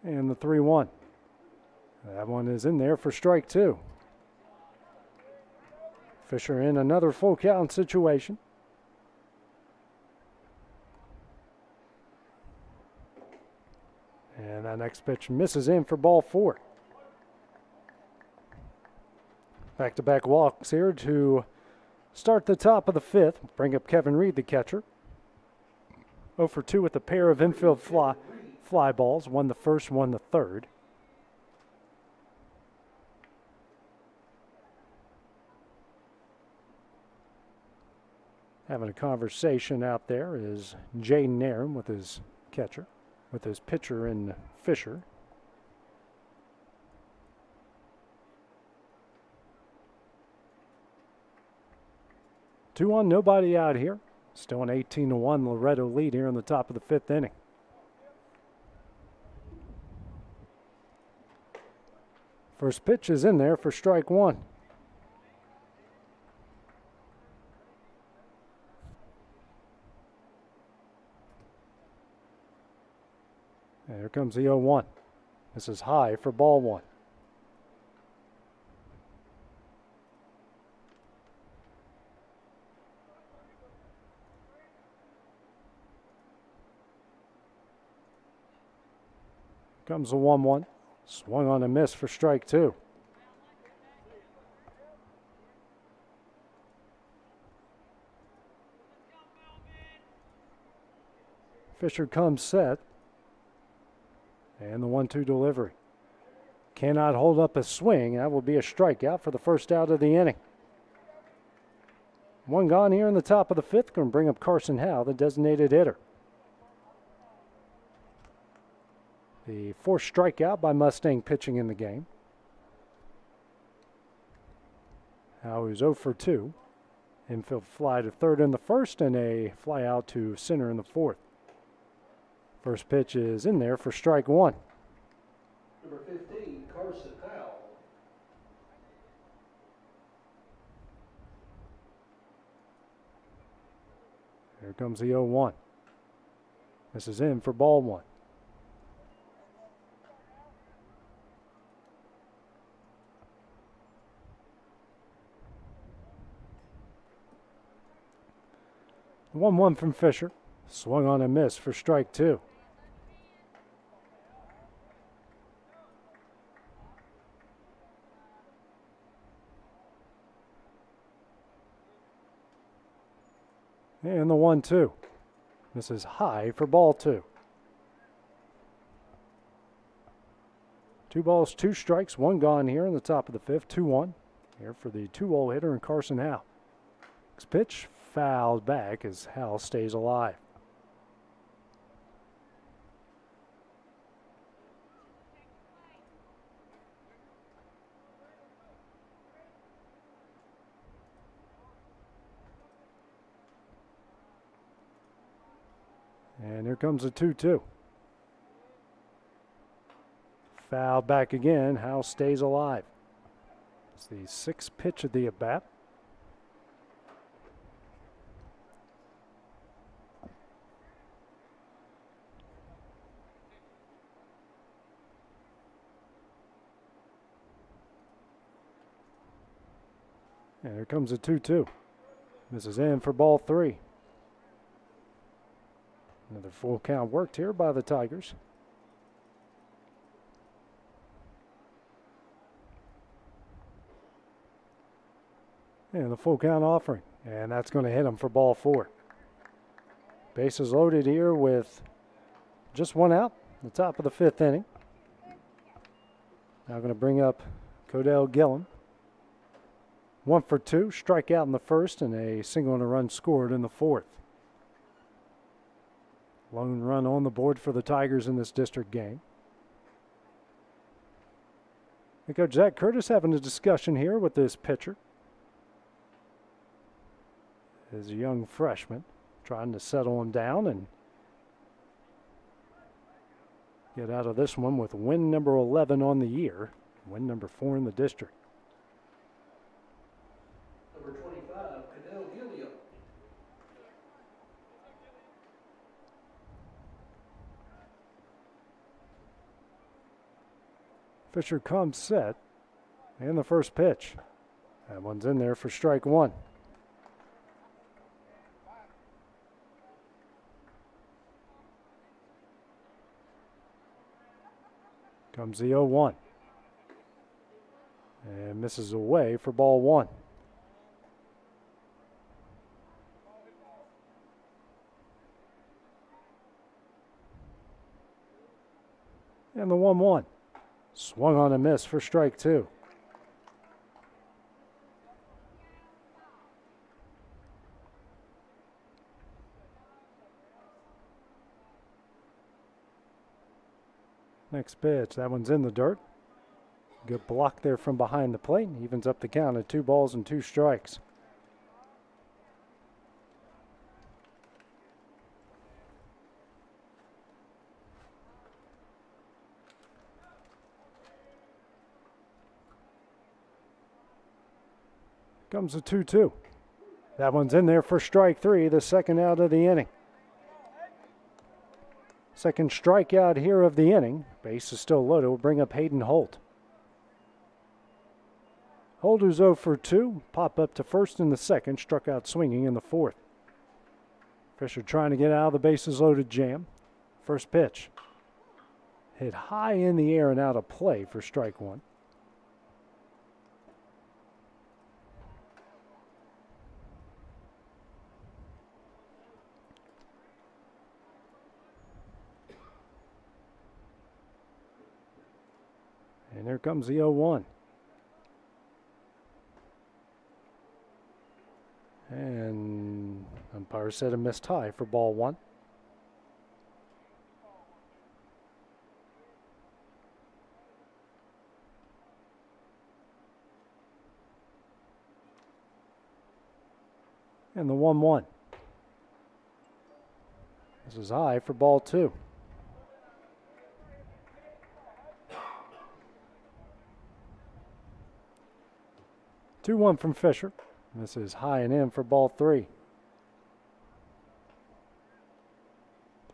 And the 3-1. That one is in there for strike two. Fisher in another full count situation. And that next pitch misses in for ball four. Back-to-back walks here to start the top of the fifth. Bring up Kevin Reed, the catcher. 0 for 2 with a pair of infield fly balls. One the first, one the third. Having a conversation out there is Jaden Nairn with his catcher, with his pitcher in Fisher. Two on, nobody out here. Still an 18-1 Loretto lead here in the top of the fifth inning. First pitch is in there for strike one. And here comes the 0-1. This is high for ball one. Comes the 1-1. Swung on a miss for strike two. Fisher comes set. And the 1-2 delivery. Cannot hold up a swing. That will be a strikeout for the first out of the inning. One gone here in the top of the fifth. Going to bring up Carson Howe, the designated hitter. The fourth strikeout by Mustang pitching in the game. Howe is 0 for 2. Infield fly to third in the first and a fly out to center in the fourth. First pitch is in there for strike one. Number 15, Carson Howe. Here comes the 0-1. This is in for ball one. The 1-1 from Fisher. Swung on and missed for strike 2. And the 1-2. This is high for ball 2. 2 balls, 2 strikes, 1 gone here in the top of the 5th. 2-1 here for the 2-hole hitter and Carson Howe. Next pitch fouled back as Howe stays alive. And here comes a 2-2. Foul back again. Howe stays alive. It's the 6th pitch of the at-bat. And here comes a 2-2. This is in for ball 3. Another full count worked here by the Tigers. And the full count offering. And that's going to hit him for ball 4. Bases loaded here with just 1 out. The top of the 5th inning. Now going to bring up Codell Gillum. 1 for 2. Strikeout in the 1st and a single and a run scored in the 4th. Lone run on the board for the Tigers in this district game. And Coach Zach Curtis having a discussion here with this pitcher. As a young freshman, trying to settle him down and get out of this one with win number 11 on the year, win number 4 in the district. Number 25, Cadell Gilliam. Fisher comes set, and the first pitch. That one's in there for strike 1. Comes the 0-1. And misses away for ball 1. And the 1-1. Swung on a miss for strike 2. Next pitch, that one's in the dirt. Good block there from behind the plate. Evens up the count at 2 balls and 2 strikes. Comes a 2-2. That one's in there for strike 3, the second out of the inning. Second strikeout here of the inning. Base is still loaded. We'll bring up Hayden Holt. Holt, who's 0 for 2, pop up to first in the second, struck out swinging in the 4th. Fisher trying to get out of the bases loaded jam. First pitch. Hit high in the air and out of play for strike 1. And there comes the 0-1. And umpire said a missed high for ball 1. And the 1-1. This is high for ball 2. 2-1 from Fisher. This is high and in for ball 3.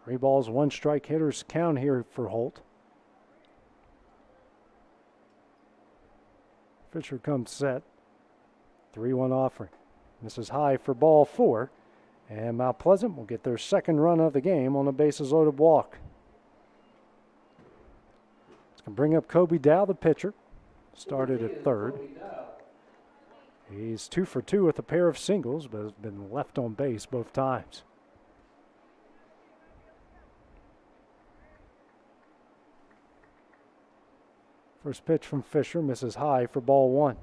3 balls, 1 strike hitters count here for Holt. Fisher comes set. 3-1 offering. This is high for ball 4. And Mount Pleasant will get their second run of the game on a bases loaded walk. It's going to bring up Kobe Dow, the pitcher. Started at third. He's 2 for 2 with a pair of singles, but has been left on base both times. First pitch from Fisher misses high for ball 1.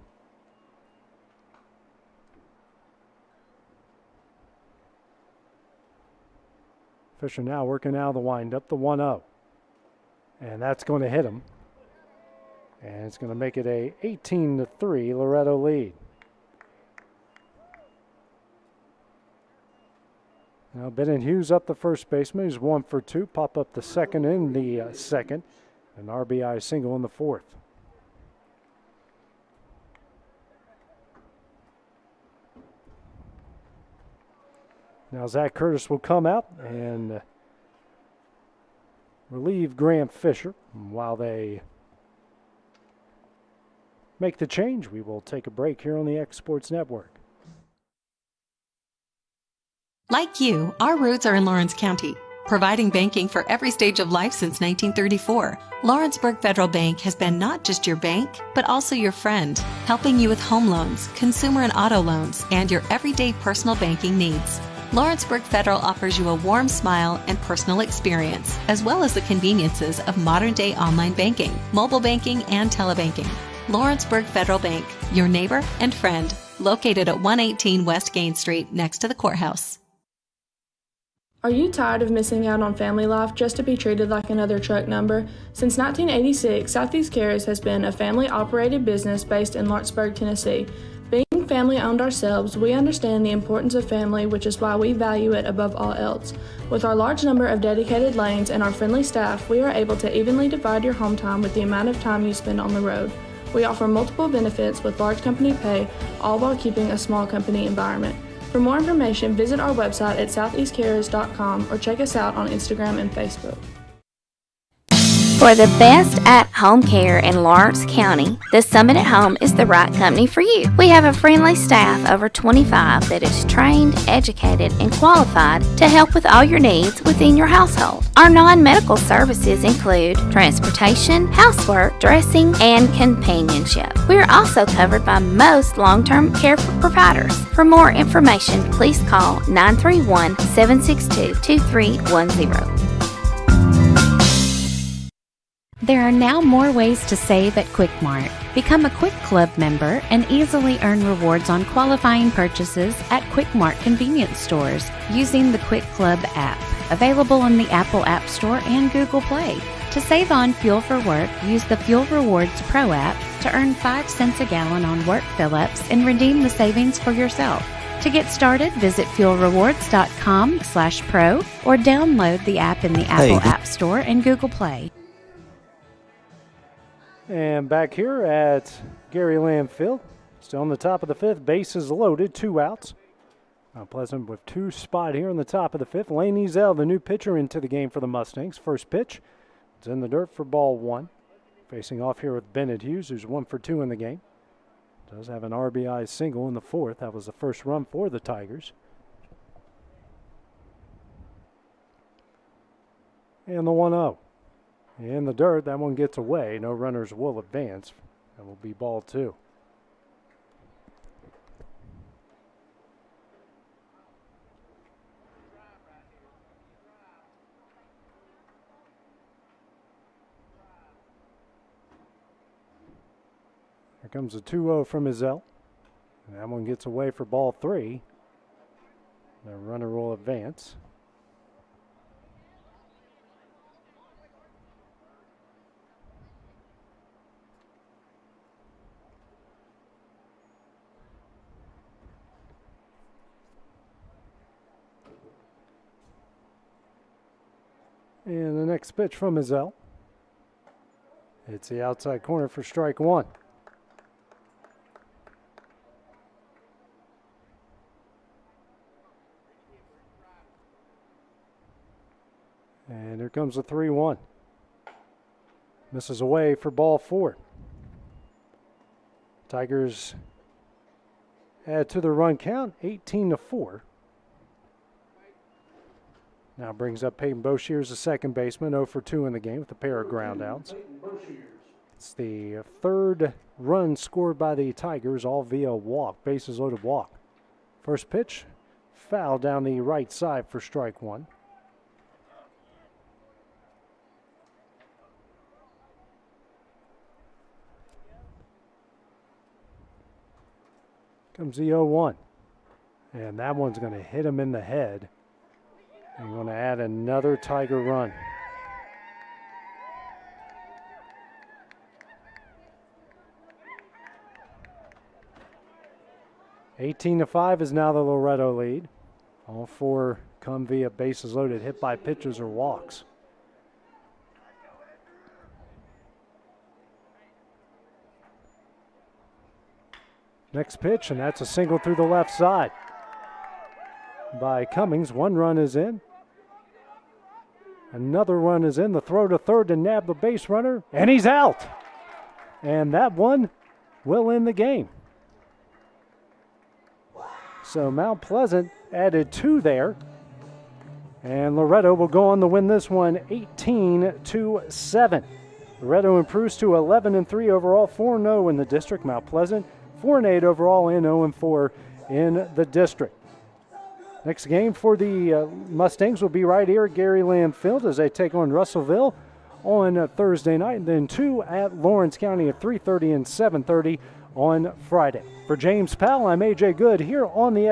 Fisher now working out of the windup, the 1-0. And that's going to hit him. And it's going to make it a 18-3 Loretto lead. Now Bennett Hughes up the first baseman. He's 1 for 2. Pop up the second in the second. An RBI single in the fourth. Now Zach Curtis will come out and relieve Graham Fisher. While they make the change, we will take a break here on the X Sports Network. Like you, our roots are in Lawrence County, providing banking for every stage of life since 1934. Lawrenceburg Federal Bank has been not just your bank, but also your friend, helping you with home loans, consumer and auto loans, and your everyday personal banking needs. Lawrenceburg Federal offers you a warm smile and personal experience, as well as the conveniences of modern-day online banking, mobile banking, and telebanking. Lawrenceburg Federal Bank, your neighbor and friend, located at 118 West Gain Street next to the courthouse. Are you tired of missing out on family life just to be treated like another truck number? Since 1986, Southeast Cares has been a family-operated business based in Lawrenceburg, Tennessee. Being family-owned ourselves, we understand the importance of family, which is why we value it above all else. With our large number of dedicated lanes and our friendly staff, we are able to evenly divide your home time with the amount of time you spend on the road. We offer multiple benefits with large company pay, all while keeping a small company environment. For more information, visit our website at southeastcarriers.com or check us out on Instagram and Facebook. For the best at-home care in Lawrence County, the Summit at Home is the right company for you. We have a friendly staff over 25 that is trained, educated, and qualified to help with all your needs within your household. Our non-medical services include transportation, housework, dressing, and companionship. We are also covered by most long-term care providers. For more information, please call 931-762-2310. There are now more ways to save at Quick Mart. Become a Quick Club member and easily earn rewards on qualifying purchases at Quick Mart convenience stores using the Quick Club app, available on the Apple App Store and Google Play. To save on fuel for work, use the Fuel Rewards Pro app to earn 5 cents a gallon on work fill-ups and redeem the savings for yourself. To get started, visit fuelrewards.com/pro or download the app in the Apple App Store and Google Play. And back here at Gary Lamb Field, still on the top of the fifth, bases loaded, 2 outs. Mount Pleasant with 2 spot here in the top of the fifth. Lane Ezel, the new pitcher, into the game for the Mustangs. First pitch, it's in the dirt for ball 1. Facing off here with Bennett Hughes, who's 1 for 2 in the game. Does have an RBI single in the fourth. That was the first run for the Tigers. And the 1-0. In the dirt, that one gets away. No runners will advance. That will be ball 2. Here comes a 2-0 from Ezel. And that one gets away for ball 3. The runner will advance. And the next pitch from Ezel. It's the outside corner for strike 1. And here comes the 3-1. Misses away for ball 4. Tigers add to the run count, 18-4. Now brings up Peyton Boshears, the second baseman, 0 for 2 in the game with a pair of groundouts. It's the third run scored by the Tigers, all via walk, bases loaded walk. First pitch, foul down the right side for strike one. Comes the 0-1. And that one's going to hit him in the head. And going to add another Tiger run. (18-5) is now the Loretto lead. All four come via bases loaded, hit by pitches or walks. Next pitch, and that's a single through the left side by Cummings. One run is in. Another run is in. The throw to third to nab the base runner, and he's out. And that one will end the game. So Mount Pleasant added 2 there. And Loretto will go on to win this one 18-7. Loretto improves to 11-3 overall, 4-0 in the district. Mount Pleasant 4-8 overall and 0-4 in the district. Next game for the Mustangs will be right here at Gary Lamb Field as they take on Russellville on Thursday night, and then 2 at Lawrence County at 3:30 and 7:30 on Friday. For James Powell, I'm AJ Good here on the